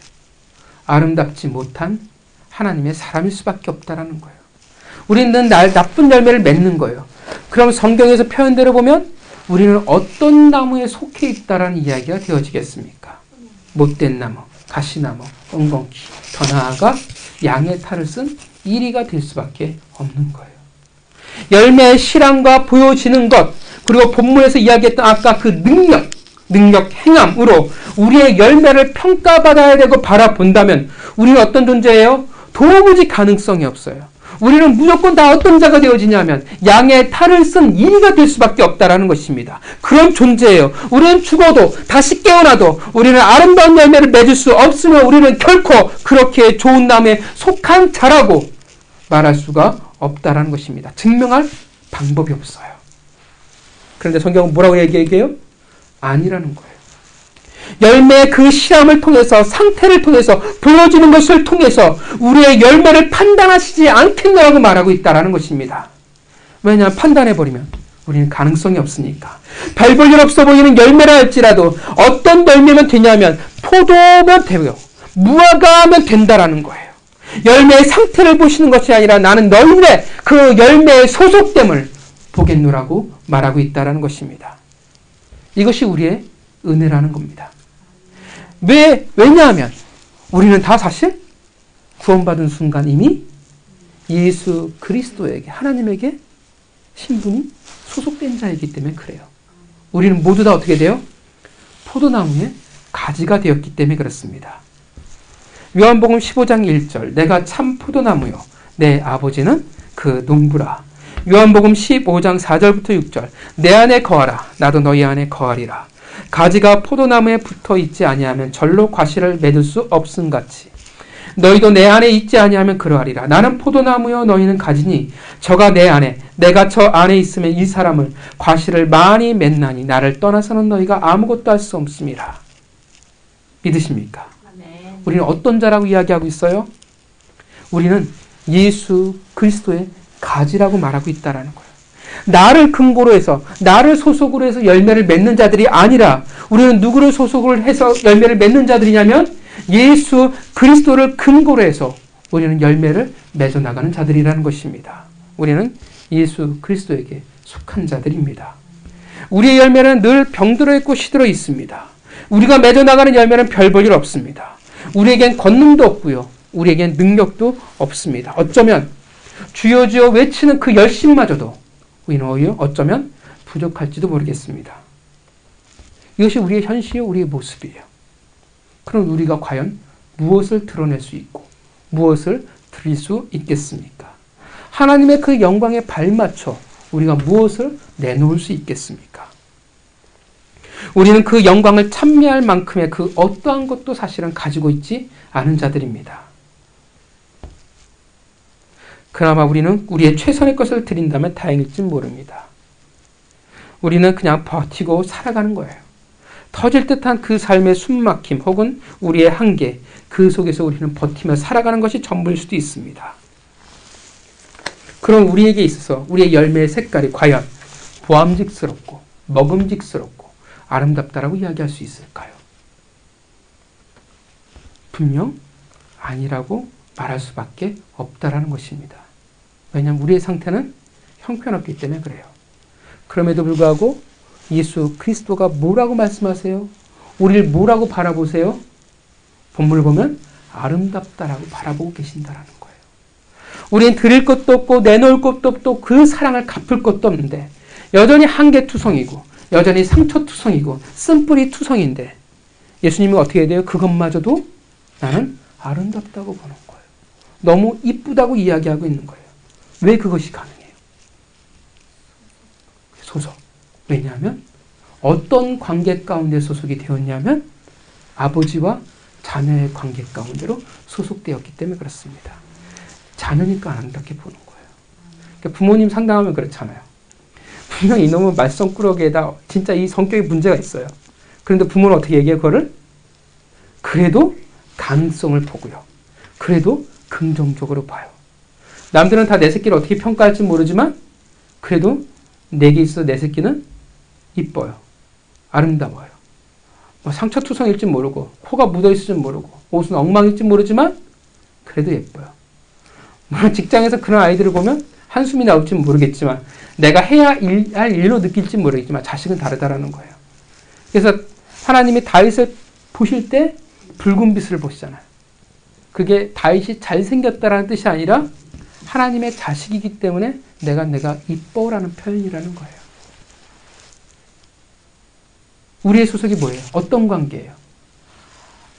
[SPEAKER 1] 아름답지 못한 하나님의 사람일 수밖에 없다라는 거예요. 우리는 늘 나쁜 열매를 맺는 거예요. 그럼 성경에서 표현대로 보면 우리는 어떤 나무에 속해 있다라는 이야기가 되어지겠습니까? 못된 나무, 가시나무, 엉겅퀴, 더 나아가 양의 탈을 쓴 이리가 될 수밖에 없는 거예요. 열매의 실함과 보여지는 것, 그리고 본문에서 이야기했던 아까 그 능력, 행함으로 우리의 열매를 평가받아야 되고 바라본다면 우리는 어떤 존재예요? 도무지 가능성이 없어요. 우리는 무조건 다 어떤 자가 되어지냐면 양의 탈을 쓴 이리가 될 수밖에 없다라는 것입니다. 그런 존재예요. 우리는 죽어도 다시 깨어나도 우리는 아름다운 열매를 맺을 수 없으며 우리는 결코 그렇게 좋은 나무에 속한 자라고 말할 수가 없다라는 것입니다. 증명할 방법이 없어요. 그런데 성경은 뭐라고 얘기해요? 아니라는 거예요. 열매의 그 실함을 통해서, 상태를 통해서, 보여지는 것을 통해서 우리의 열매를 판단하시지 않겠노라고 말하고 있다는 것입니다. 왜냐하면 판단해버리면 우리는 가능성이 없으니까. 별 볼 일 없어 보이는 열매라 할지라도 어떤 열매면 되냐면 포도면 되고요. 무화과면 된다라는 거예요. 열매의 상태를 보시는 것이 아니라 나는 너희들의 그 열매의 소속됨을 보겠노라고 말하고 있다라는 것입니다. 이것이 우리의 은혜라는 겁니다. 왜냐하면 우리는 다 사실 구원받은 순간 이미 예수 그리스도에게, 하나님에게 신분이 소속된 자이기 때문에 그래요. 우리는 모두 다 어떻게 돼요? 포도나무의 가지가 되었기 때문에 그렇습니다. 요한복음 15장 1절 내가 참 포도나무요 내 아버지는 그 농부라. 요한복음 15장 4절부터 6절 내 안에 거하라 나도 너희 안에 거하리라. 가지가 포도나무에 붙어 있지 아니하면 절로 과실을 맺을 수 없음같이 너희도 내 안에 있지 아니하면 그러하리라. 나는 포도나무요 너희는 가지니 저가 내 안에 내가 저 안에 있으면 이 사람을 과실을 많이 맺나니 나를 떠나서는 너희가 아무것도 할 수 없음이라. 믿으십니까? 우리는 어떤 자라고 이야기하고 있어요? 우리는 예수 그리스도의 가지라고 말하고 있다라는 거예요. 나를 근거로 해서, 나를 소속으로 해서 열매를 맺는 자들이 아니라 우리는 누구를 소속으로 해서 열매를 맺는 자들이냐면 예수 그리스도를 근거로 해서 우리는 열매를 맺어 나가는 자들이라는 것입니다. 우리는 예수 그리스도에게 속한 자들입니다. 우리의 열매는 늘 병들어 있고 시들어 있습니다. 우리가 맺어 나가는 열매는 별 볼 일 없습니다. 우리에겐 권능도 없고요. 우리에겐 능력도 없습니다. 어쩌면 주여 주여 외치는 그 열심마저도 우리는 오히려 어쩌면 부족할지도 모르겠습니다. 이것이 우리의 현실이요, 우리의 모습이에요. 그럼 우리가 과연 무엇을 드러낼 수 있고 무엇을 드릴 수 있겠습니까? 하나님의 그 영광에 발맞춰 우리가 무엇을 내놓을 수 있겠습니까? 우리는 그 영광을 찬미할 만큼의 그 어떠한 것도 사실은 가지고 있지 않은 자들입니다. 그나마 우리는 우리의 최선의 것을 드린다면 다행일지 모릅니다. 우리는 그냥 버티고 살아가는 거예요. 터질 듯한 그 삶의 숨막힘 혹은 우리의 한계, 그 속에서 우리는 버티며 살아가는 것이 전부일 수도 있습니다. 그럼 우리에게 있어서 우리의 열매의 색깔이 과연 보암직스럽고 먹음직스럽고 아름답다라고 이야기할 수 있을까요? 분명 아니라고 말할 수밖에 없다라는 것입니다. 왜냐하면 우리의 상태는 형편없기 때문에 그래요. 그럼에도 불구하고 예수 그리스도가 뭐라고 말씀하세요? 우리를 뭐라고 바라보세요? 본문을 보면 아름답다라고 바라보고 계신다라는 거예요. 우리는 드릴 것도 없고 내놓을 것도 없고 그 사랑을 갚을 것도 없는데 여전히 한계투성이고 여전히 상처투성이고 쓴뿌리 투성인데 예수님은 어떻게 해야 돼요? 그것마저도 나는 아름답다고 보는 거예요. 너무 이쁘다고 이야기하고 있는 거예요. 왜 그것이 가능해요? 소속. 왜냐하면 어떤 관계 가운데 소속이 되었냐면 아버지와 자녀의 관계 가운데로 소속되었기 때문에 그렇습니다. 자녀니까 아름답게 보는 거예요. 그러니까 부모님 상담하면 그렇잖아요. 분명 이놈은 말썽꾸러기에다 진짜 이 성격에 문제가 있어요. 그런데 부모는 어떻게 얘기해요? 그거를? 그래도 가능성을 보고요. 그래도 긍정적으로 봐요. 남들은 다 내 새끼를 어떻게 평가할지 모르지만 그래도 내게 있어 내 새끼는 이뻐요. 아름다워요. 뭐 상처투성일지 모르고 코가 묻어있을지 모르고 옷은 엉망일지 모르지만 그래도 예뻐요. 물론 직장에서 그런 아이들을 보면 한숨이 나올지 모르겠지만 내가 해야 할 일로 느낄지 모르겠지만 자식은 다르다라는 거예요. 그래서 하나님이 다윗을 보실 때 붉은 빛을 보시잖아요. 그게 다윗이 잘생겼다라는 뜻이 아니라 하나님의 자식이기 때문에 내가 이뻐라는 표현이라는 거예요. 우리의 소속이 뭐예요? 어떤 관계예요?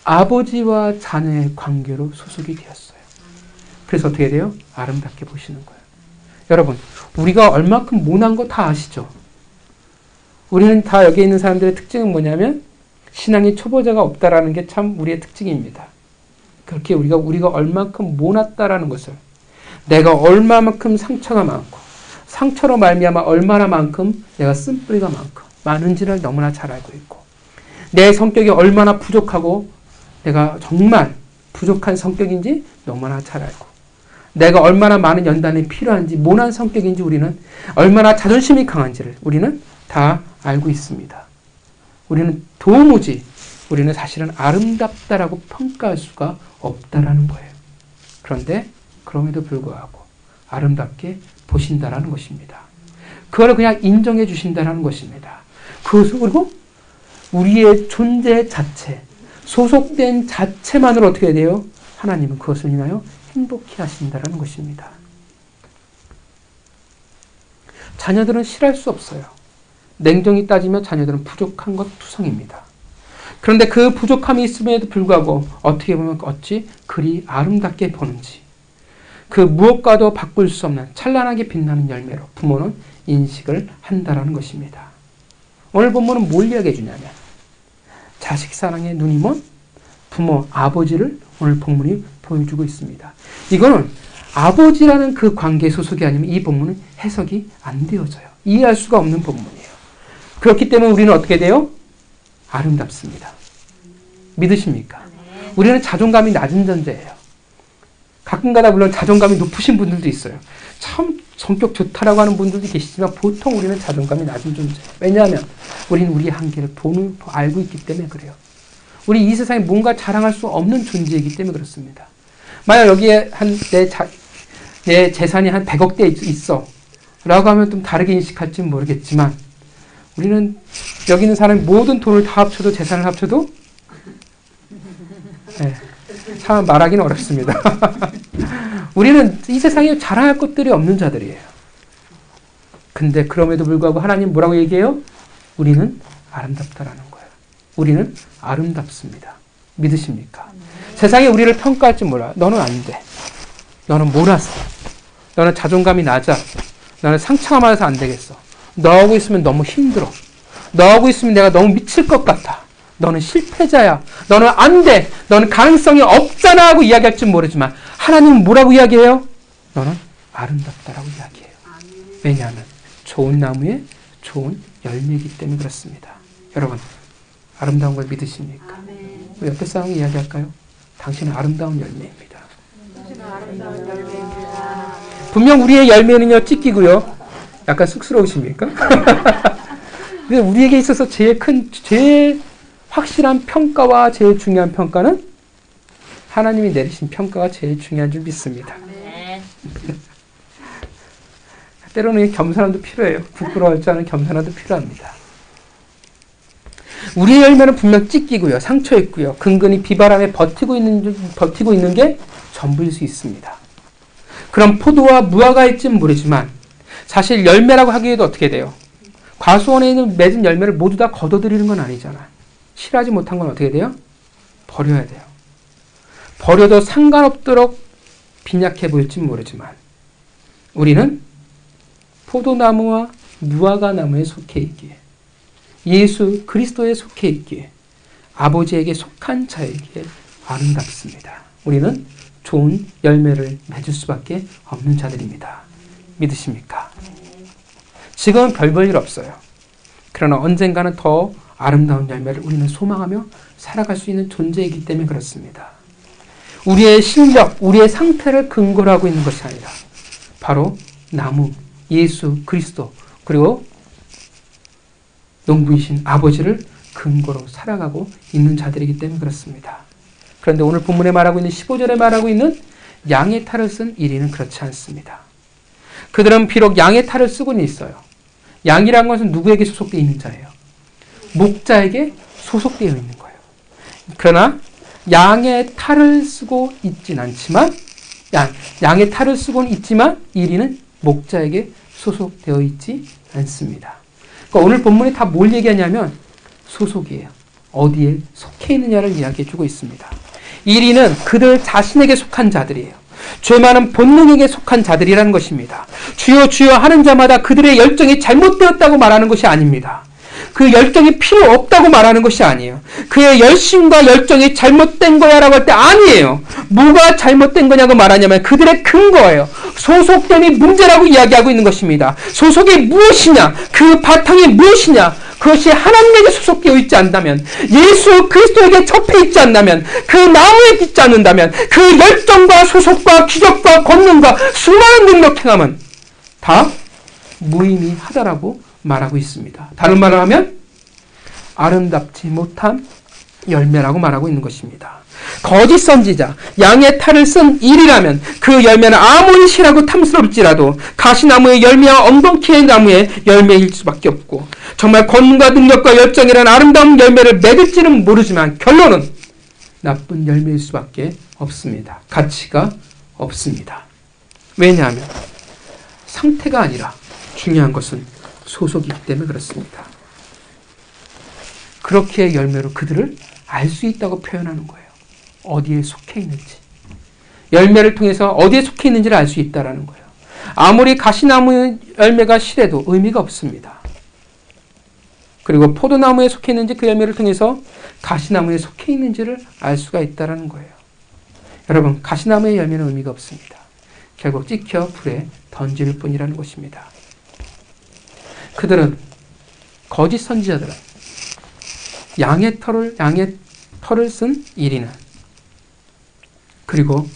[SPEAKER 1] 아버지와 자녀의 관계로 소속이 되었어요. 그래서 어떻게 돼요? 아름답게 보시는 거예요. 여러분, 우리가 얼마큼 모난 거 다 아시죠? 우리는 다 여기 있는 사람들의 특징은 뭐냐면 신앙이 초보자가 없다라는 게 참 우리의 특징입니다. 그렇게 우리가 얼마큼 모났다라는 것을, 내가 얼마만큼 상처가 많고 상처로 말미암아 얼마나만큼 내가 쓴뿌리가 많은지를 너무나 잘 알고 있고, 내 성격이 얼마나 부족하고 내가 정말 부족한 성격인지 너무나 잘 알고, 내가 얼마나 많은 연단이 필요한지, 모난 성격인지, 우리는 얼마나 자존심이 강한지를 우리는 다 알고 있습니다. 우리는 도무지 우리는 사실은 아름답다라고 평가할 수가 없다라는 거예요. 그런데 그럼에도 불구하고 아름답게 보신다라는 것입니다. 그걸 그냥 인정해 주신다라는 것입니다. 그리고 우리의 존재 자체, 소속된 자체만으로 어떻게 돼요? 하나님은 그것을 인하여 행복해 하신다라는 것입니다. 자녀들은 싫어할 수 없어요. 냉정히 따지면 자녀들은 부족한 것 투성입니다. 그런데 그 부족함이 있음에도 불구하고 어떻게 보면 어찌 그리 아름답게 보는지, 그 무엇과도 바꿀 수 없는 찬란하게 빛나는 열매로 부모는 인식을 한다라는 것입니다. 오늘 본문은 뭘 이야기해 주냐면 자식 사랑의 눈이 먼 부모, 아버지를 오늘 본문이 보여주고 있습니다. 이거는 아버지라는 그 관계 소속이 아니면 이 본문은 해석이 안 되어져요. 이해할 수가 없는 본문이에요. 그렇기 때문에 우리는 어떻게 돼요? 아름답습니다. 믿으십니까? 우리는 자존감이 낮은 존재예요. 가끔가다 물론 자존감이 높으신 분들도 있어요. 참 성격 좋다라고 하는 분들도 계시지만 보통 우리는 자존감이 낮은 존재예요. 왜냐하면 우리는 우리의 한계를 알고 있기 때문에 그래요. 우리 이 세상에 뭔가 자랑할 수 없는 존재이기 때문에 그렇습니다. 만약 여기에 내 재산이 한 100억대 있어 라고 하면 좀 다르게 인식할지는 모르겠지만 우리는 여기 있는 사람이 모든 돈을 다 합쳐도, 재산을 합쳐도 참 말하기는 어렵습니다. 우리는 이 세상에 자랑할 것들이 없는 자들이에요. 근데 그럼에도 불구하고 하나님 뭐라고 얘기해요? 우리는 아름답다라는 거예요. 우리는 아름답습니다. 믿으십니까? 세상에 우리를 평가할지 몰라. 너는 안 돼. 너는 몰아서. 너는 자존감이 낮아. 너는 상처가 많아서 안 되겠어. 너하고 있으면 너무 힘들어. 너하고 있으면 내가 너무 미칠 것 같아. 너는 실패자야. 너는 안 돼. 너는 가능성이 없잖아 하고 이야기할지 모르지만 하나님은 뭐라고 이야기해요? 너는 아름답다라고 이야기해요. 왜냐하면 좋은 나무에 좋은 열매이기 때문에 그렇습니다. 여러분, 아름다운 걸 믿으십니까? 우리 옆에 사람이 이야기할까요? 당신은 아름다운 열매입니다. 분명 우리의 열매는요, 찢기고요. 약간 쑥스러우십니까? 근데 우리에게 있어서 제일 확실한 평가와 제일 중요한 평가는 하나님이 내리신 평가가 제일 중요한 줄 믿습니다. 때로는 겸손함도 필요해요. 부끄러워할 줄 아는 겸손함도 필요합니다. 우리의 열매는 분명 찢기고요. 상처 있고요. 근근히 비바람에 버티고 있는 게 전부일 수 있습니다. 그럼 포도와 무화과 일지는 모르지만 사실 열매라고 하기에도 어떻게 돼요? 과수원에 있는 맺은 열매를 모두 다 걷어들이는 건 아니잖아. 실하지 못한 건 어떻게 돼요? 버려야 돼요. 버려도 상관없도록 빈약해 보일지 모르지만 우리는 포도나무와 무화과 나무에 속해 있기에, 예수 그리스도에 속해 있기에, 아버지에게 속한 자에게 아름답습니다. 우리는 좋은 열매를 맺을 수밖에 없는 자들입니다. 믿으십니까? 지금은 별 볼 일 없어요. 그러나 언젠가는 더 아름다운 열매를 우리는 소망하며 살아갈 수 있는 존재이기 때문에 그렇습니다. 우리의 실력, 우리의 상태를 근거로 하고 있는 것이 아니라 바로 나무, 예수 그리스도, 그리고 농부이신 아버지를 근거로 살아가고 있는 자들이기 때문에 그렇습니다. 그런데 오늘 본문에 말하고 있는 15절에 말하고 있는 양의 탈을 쓴 이리는 그렇지 않습니다. 그들은 비록 양의 탈을 쓰고는 있어요. 양이란 것은 누구에게 소속되어 있는 자예요? 목자에게 소속되어 있는 거예요. 그러나 양의 탈을 쓰고 있진 않지만, 양의 탈을 쓰고는 있지만 이리는 목자에게 소속되어 있지 않습니다. 그러니까 오늘 본문이 다 뭘 얘기하냐면 소속이에요. 어디에 속해 있느냐를 이야기해주고 있습니다. 이리는 그들 자신에게 속한 자들이에요. 죄 많은 본능에게 속한 자들이라는 것입니다. 주여 주여 하는 자마다 그들의 열정이 잘못되었다고 말하는 것이 아닙니다. 그 열정이 필요 없다고 말하는 것이 아니에요. 그의 열심과 열정이 잘못된 거야라고 할 때 아니에요. 뭐가 잘못된 거냐고 말하냐면 그들의 근거예요. 소속됨이 문제라고 이야기하고 있는 것입니다. 소속이 무엇이냐? 그 바탕이 무엇이냐? 그것이 하나님에게 소속되어 있지 않다면, 예수 그리스도에게 접해 있지 않다면, 그 나무에 있지 않는다면, 그 열정과 소속과 기적과 권능과 수많은 능력 행함은 다 무의미하다라고 말하고 있습니다. 다른 말을 하면 아름답지 못한 열매라고 말하고 있는 것입니다. 거짓 선지자, 양의 탈을 쓴 일이라면 그 열매는 아무리 실하고 탐스럽지라도 가시나무의 열매와 엉겅퀴의 나무의 열매일 수밖에 없고, 정말 권능과 능력과 열정이라는 아름다운 열매를 맺을지는 모르지만 결론은 나쁜 열매일 수밖에 없습니다. 가치가 없습니다. 왜냐하면 상태가 아니라 중요한 것은 소속이기 때문에 그렇습니다. 그렇게 열매로 그들을 알 수 있다고 표현하는 거예요. 어디에 속해 있는지. 열매를 통해서 어디에 속해 있는지를 알 수 있다는 거예요. 아무리 가시나무 열매가 실해도 의미가 없습니다. 그리고 포도나무에 속해 있는지 그 열매를 통해서 가시나무에 속해 있는지를 알 수가 있다는 거예요. 여러분, 가시나무의 열매는 의미가 없습니다. 결국 찍혀 불에 던질 뿐이라는 것입니다. 그들은, 거짓 선지자들은 양의 털을 쓴 이리는, 그리고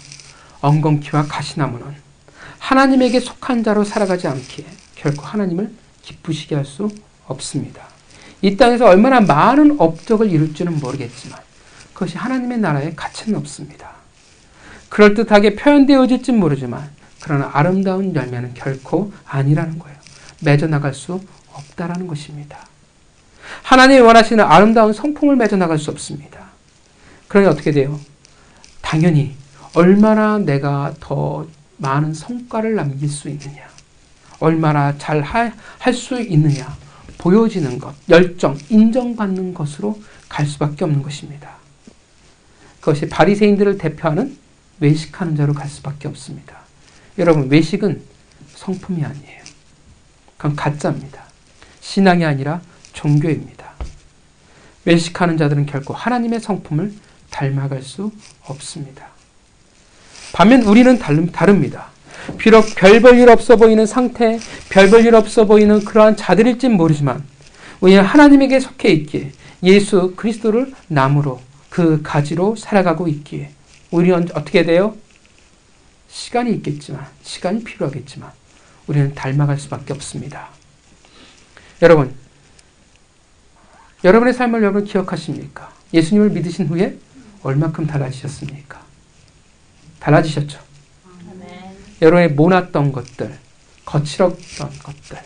[SPEAKER 1] 엉겅퀴와 가시나무는 하나님에게 속한 자로 살아가지 않기에 결코 하나님을 기쁘시게 할 수 없습니다. 이 땅에서 얼마나 많은 업적을 이룰지는 모르겠지만 그것이 하나님의 나라에 가치는 없습니다. 그럴듯하게 표현되어질진 모르지만 그러나 아름다운 열매는 결코 아니라는 거예요. 맺어나갈 수 없다라는 것입니다. 하나님이 원하시는 아름다운 성품을 맺어나갈 수 없습니다. 그러니 어떻게 돼요? 당연히 얼마나 내가 더 많은 성과를 남길 수 있느냐, 얼마나 잘 할 수 있느냐, 보여지는 것, 열정, 인정받는 것으로 갈 수밖에 없는 것입니다. 그것이 바리새인들을 대표하는 외식하는 자로 갈 수밖에 없습니다. 여러분, 외식은 성품이 아니에요. 그건 가짜입니다. 신앙이 아니라 종교입니다. 외식하는 자들은 결코 하나님의 성품을 닮아갈 수 없습니다. 반면 우리는 다릅니다. 비록 별 볼 일 없어 보이는 상태, 별 볼 일 없어 보이는 그러한 자들일진 모르지만 우리는 하나님에게 속해 있기에, 예수 그리스도를 나무로, 그 가지로 살아가고 있기에 우리는 어떻게 돼요? 시간이 있겠지만, 시간이 필요하겠지만 우리는 닮아갈 수밖에 없습니다. 여러분, 여러분의 삶을 여러분 기억하십니까? 예수님을 믿으신 후에 얼마큼 달라지셨습니까? 달라지셨죠?
[SPEAKER 2] 아멘.
[SPEAKER 1] 여러분의 모났던 것들, 거칠었던 것들,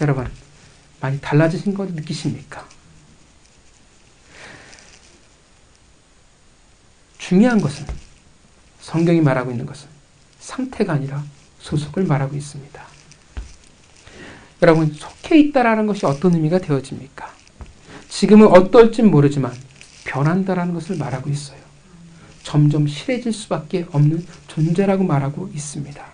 [SPEAKER 1] 여러분 많이 달라지신 것 느끼십니까? 중요한 것은, 성경이 말하고 있는 것은 상태가 아니라 소속을 말하고 있습니다. 여러분, 속해 있다라는 것이 어떤 의미가 되어집니까? 지금은 어떨진 모르지만 변한다라는 것을 말하고 있어요. 점점 실해질 수밖에 없는 존재라고 말하고 있습니다.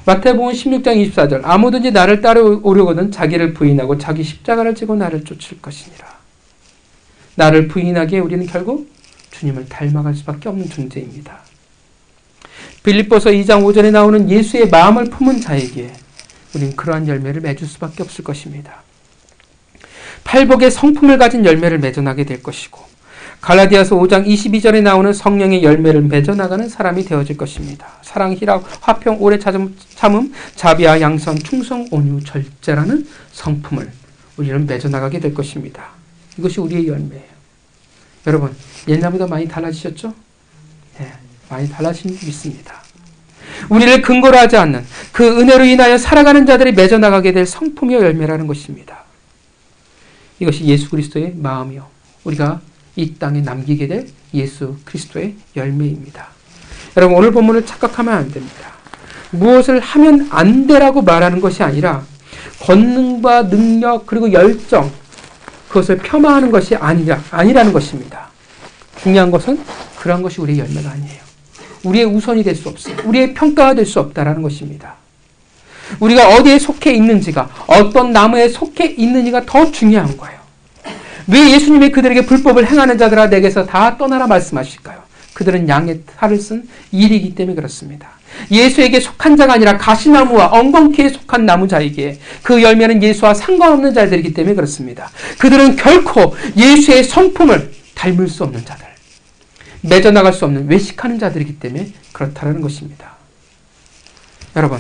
[SPEAKER 1] 마태복음 16장 24절, 아무든지 나를 따라오려거든 자기를 부인하고 자기 십자가를 지고 나를 쫓을 것이니라. 나를 부인하기에 우리는 결국 주님을 닮아갈 수밖에 없는 존재입니다. 빌립보서 2장 5절에 나오는 예수의 마음을 품은 자에게 우리는 그러한 열매를 맺을 수밖에 없을 것입니다. 팔복의 성품을 가진 열매를 맺어나게 될 것이고, 갈라디아서 5장 22절에 나오는 성령의 열매를 맺어나가는 사람이 되어질 것입니다. 사랑, 희락, 화평, 오래 참음, 자비와 양선, 충성, 온유, 절제라는 성품을 우리는 맺어나가게 될 것입니다. 이것이 우리의 열매예요. 여러분, 옛날보다 많이 달라지셨죠? 네, 많이 달라진 줄 믿습니다. 우리를 근거로 하지 않는 그 은혜로 인하여 살아가는 자들이 맺어나가게 될 성품이요 열매라는 것입니다. 이것이 예수 그리스도의 마음이요, 우리가 이 땅에 남기게 될 예수 그리스도의 열매입니다. 여러분, 오늘 본문을 착각하면 안 됩니다. 무엇을 하면 안 되라고 말하는 것이 아니라 권능과 능력 그리고 열정, 그것을 폄하하는 것이 아니라는 것입니다. 중요한 것은 그러한 것이 우리의 열매가 아니에요. 우리의 우선이 될 수 없어요. 우리의 평가가 될 수 없다라는 것입니다. 우리가 어디에 속해 있는지가, 어떤 나무에 속해 있는지가 더 중요한 거예요. 왜 예수님이 그들에게 불법을 행하는 자들아 내게서 다 떠나라 말씀하실까요? 그들은 양의 탈을 쓴 일이기 때문에 그렇습니다. 예수에게 속한 자가 아니라 가시나무와 엉겅퀴에 속한 나무자이기에 그 열매는 예수와 상관없는 자들이기 때문에 그렇습니다. 그들은 결코 예수의 성품을 닮을 수 없는 자들, 맺어 나갈 수 없는 외식하는 자들이기 때문에 그렇다는 것입니다. 여러분,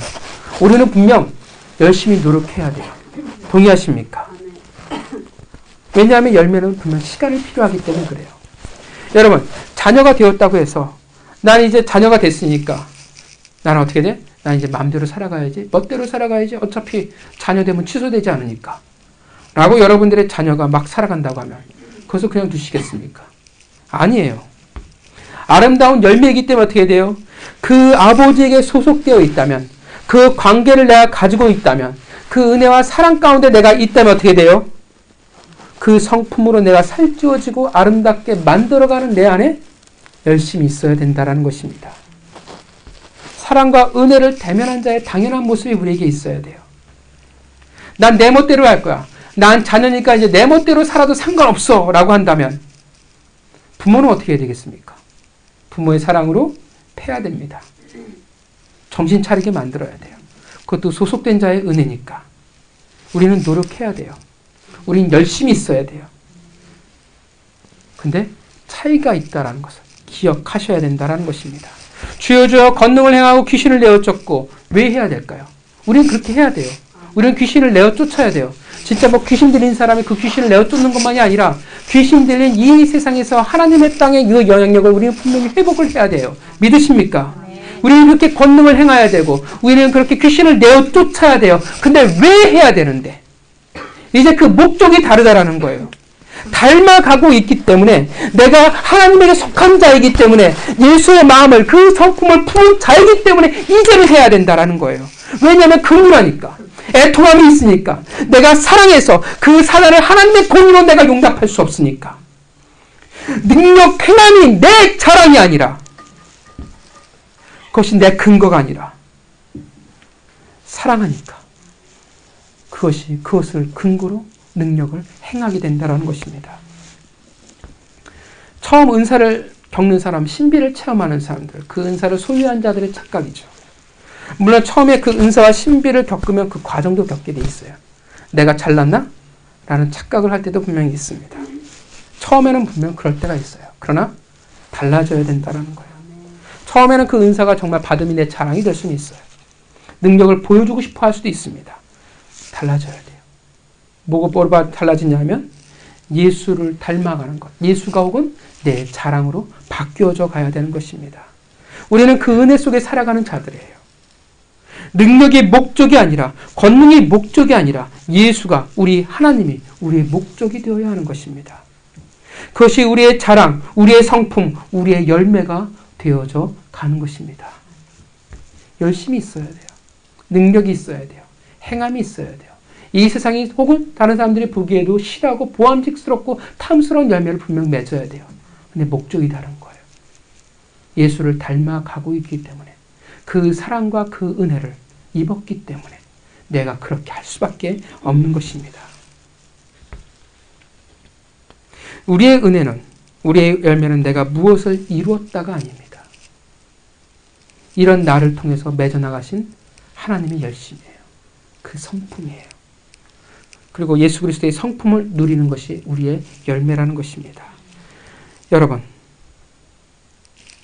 [SPEAKER 1] 우리는 분명 열심히 노력해야 돼요. 동의하십니까? 왜냐하면 열매는 분명 시간이 필요하기 때문에 그래요. 여러분, 자녀가 되었다고 해서 난 이제 자녀가 됐으니까 나는 어떻게 돼? 난 이제 마음대로 살아가야지, 멋대로 살아가야지, 어차피 자녀 되면 취소되지 않으니까 라고 여러분들의 자녀가 막 살아간다고 하면 그것을 그냥 두시겠습니까? 아니에요. 아름다운 열매이기 때문에 어떻게 돼요? 그 아버지에게 소속되어 있다면, 그 관계를 내가 가지고 있다면, 그 은혜와 사랑 가운데 내가 있다면 어떻게 돼요? 그 성품으로 내가 살찌워지고 아름답게 만들어가는 내 안에 열심히 있어야 된다는 것입니다. 사랑과 은혜를 대면한 자의 당연한 모습이 우리에게 있어야 돼요. 난 내 멋대로 할 거야. 난 자녀니까 이제 내 멋대로 살아도 상관없어 라고 한다면 부모는 어떻게 해야 되겠습니까? 부모의 사랑으로 패야 됩니다. 정신 차리게 만들어야 돼요. 그것도 소속된 자의 은혜니까. 우리는 노력해야 돼요. 우리는 열심히 있어야 돼요. 근데 차이가 있다는 것을 기억하셔야 된다는 것입니다. 주여 주여 권능을 행하고 귀신을 내어 쫓고 왜 해야 될까요? 우리는 그렇게 해야 돼요. 우리는 귀신을 내어 쫓아야 돼요. 진짜 뭐 귀신 들린 사람이 그 귀신을 내어 쫓는 것만이 아니라 귀신 들린 이 세상에서 하나님의 땅의 그 영향력을 우리는 분명히 회복을 해야 돼요. 믿으십니까? 우리는 그렇게 권능을 행해야 되고 우리는 그렇게 귀신을 내어 쫓아야 돼요. 근데 왜 해야 되는데? 이제 그 목적이 다르다라는 거예요. 닮아가고 있기 때문에, 내가 하나님에게 속한 자이기 때문에, 예수의 마음을, 그 성품을 품은 자이기 때문에 이제는 해야 된다라는 거예요. 왜냐하면 긍휼하니까, 애통함이 있으니까, 내가 사랑해서 그 사랑을 하나님의 공의로 내가 용납할 수 없으니까. 능력 행함이 내 자랑이 아니라, 그것이 내 근거가 아니라 사랑하니까 그것을 근거로 능력을 행하게 된다는 것입니다. 처음 은사를 겪는 사람, 신비를 체험하는 사람들, 그 은사를 소유한 자들의 착각이죠. 물론 처음에 그 은사와 신비를 겪으면 그 과정도 겪게 돼 있어요. 내가 잘났나? 라는 착각을 할 때도 분명히 있습니다. 처음에는 분명 그럴 때가 있어요. 그러나 달라져야 된다는 거예요. 처음에는 그 은사가 정말 받음이 내 자랑이 될 수는 있어요. 능력을 보여주고 싶어 할 수도 있습니다. 달라져야 돼요. 뭐가 달라지냐면 예수를 닮아가는 것. 예수가 혹은 내 자랑으로 바뀌어져 가야 되는 것입니다. 우리는 그 은혜 속에 살아가는 자들이에요. 능력이 목적이 아니라, 권능이 목적이 아니라 예수가, 우리 하나님이 우리의 목적이 되어야 하는 것입니다. 그것이 우리의 자랑, 우리의 성품, 우리의 열매가 되어져 가는 것입니다. 열심히 있어야 돼요. 능력이 있어야 돼요. 행함이 있어야 돼요. 이 세상이 혹은 다른 사람들이 보기에도 실하고 보암직스럽고 탐스러운 열매를 분명 맺어야 돼요. 근데 목적이 다른 거예요. 예수를 닮아가고 있기 때문에, 그 사랑과 그 은혜를 입었기 때문에 내가 그렇게 할 수밖에 없는 것입니다. 우리의 은혜는, 우리의 열매는 내가 무엇을 이루었다가 아닙니다. 이런 나를 통해서 맺어나가신 하나님의 열심이에요. 그 성품이에요. 그리고 예수 그리스도의 성품을 누리는 것이 우리의 열매라는 것입니다.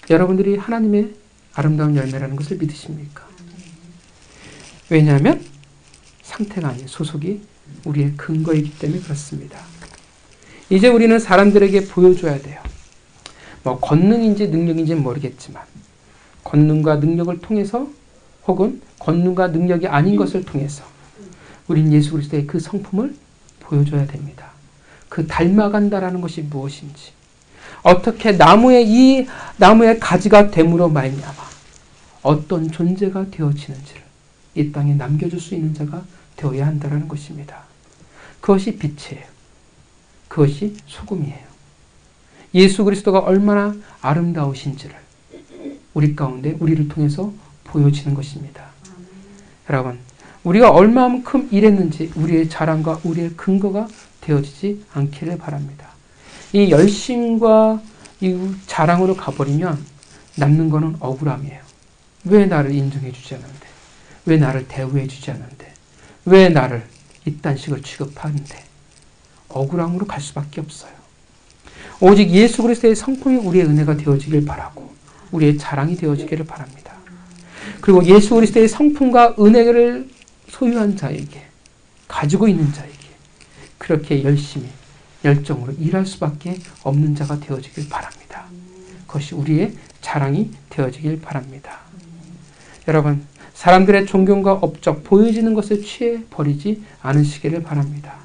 [SPEAKER 1] 여러분들이 하나님의 아름다운 열매라는 것을 믿으십니까? 왜냐하면 상태가 아닌 소속이 우리의 근거이기 때문에 그렇습니다. 이제 우리는 사람들에게 보여줘야 돼요. 뭐 권능인지 능력인지는 모르겠지만 권능과 능력을 통해서 혹은 권능과 능력이 아닌 것을 통해서 우린 예수 그리스도의 그 성품을 보여줘야 됩니다. 그 닮아간다라는 것이 무엇인지, 어떻게 나무의 가지가 됨으로 말미암아 어떤 존재가 되어지는지를 이 땅에 남겨줄 수 있는 자가 되어야 한다는 것입니다. 그것이 빛이에요. 그것이 소금이에요. 예수 그리스도가 얼마나 아름다우신지를 우리 가운데 우리를 통해서 보여지는 것입니다. 여러분, 우리가 얼마만큼 일했는지 우리의 자랑과 우리의 근거가 되어지지 않기를 바랍니다. 이 열심과 이 자랑으로 가버리면 남는 거는 억울함이에요. 왜 나를 인정해 주지 않는데? 왜 나를 대우해 주지 않는데? 왜 나를 이딴 식으로 취급하는데? 억울함으로 갈 수밖에 없어요. 오직 예수 그리스도의 성품이 우리의 은혜가 되어지길 바라고 우리의 자랑이 되어지기를 바랍니다. 그리고 예수 그리스도의 성품과 은혜를 소유한 자에게, 가지고 있는 자에게 그렇게 열심히 열정으로 일할 수밖에 없는 자가 되어지길 바랍니다. 그것이 우리의 자랑이 되어지길 바랍니다. 여러분, 사람들의 존경과 업적, 보여지는 것에 취해 버리지 않으시기를 바랍니다.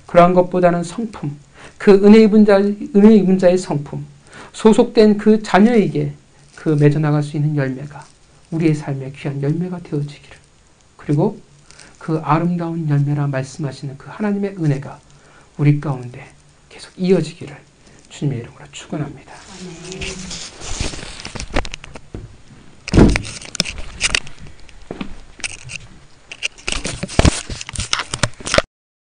[SPEAKER 1] 그러한 것보다는 성품, 그 은혜 입은 자의 성품, 소속된 그 자녀에게 그 맺어나갈 수 있는 열매가 우리의 삶의 귀한 열매가 되어지기를, 그리고 그 아름다운 열매라 말씀하시는 그 하나님의 은혜가 우리 가운데 계속 이어지기를 주님의 이름으로 축원합니다.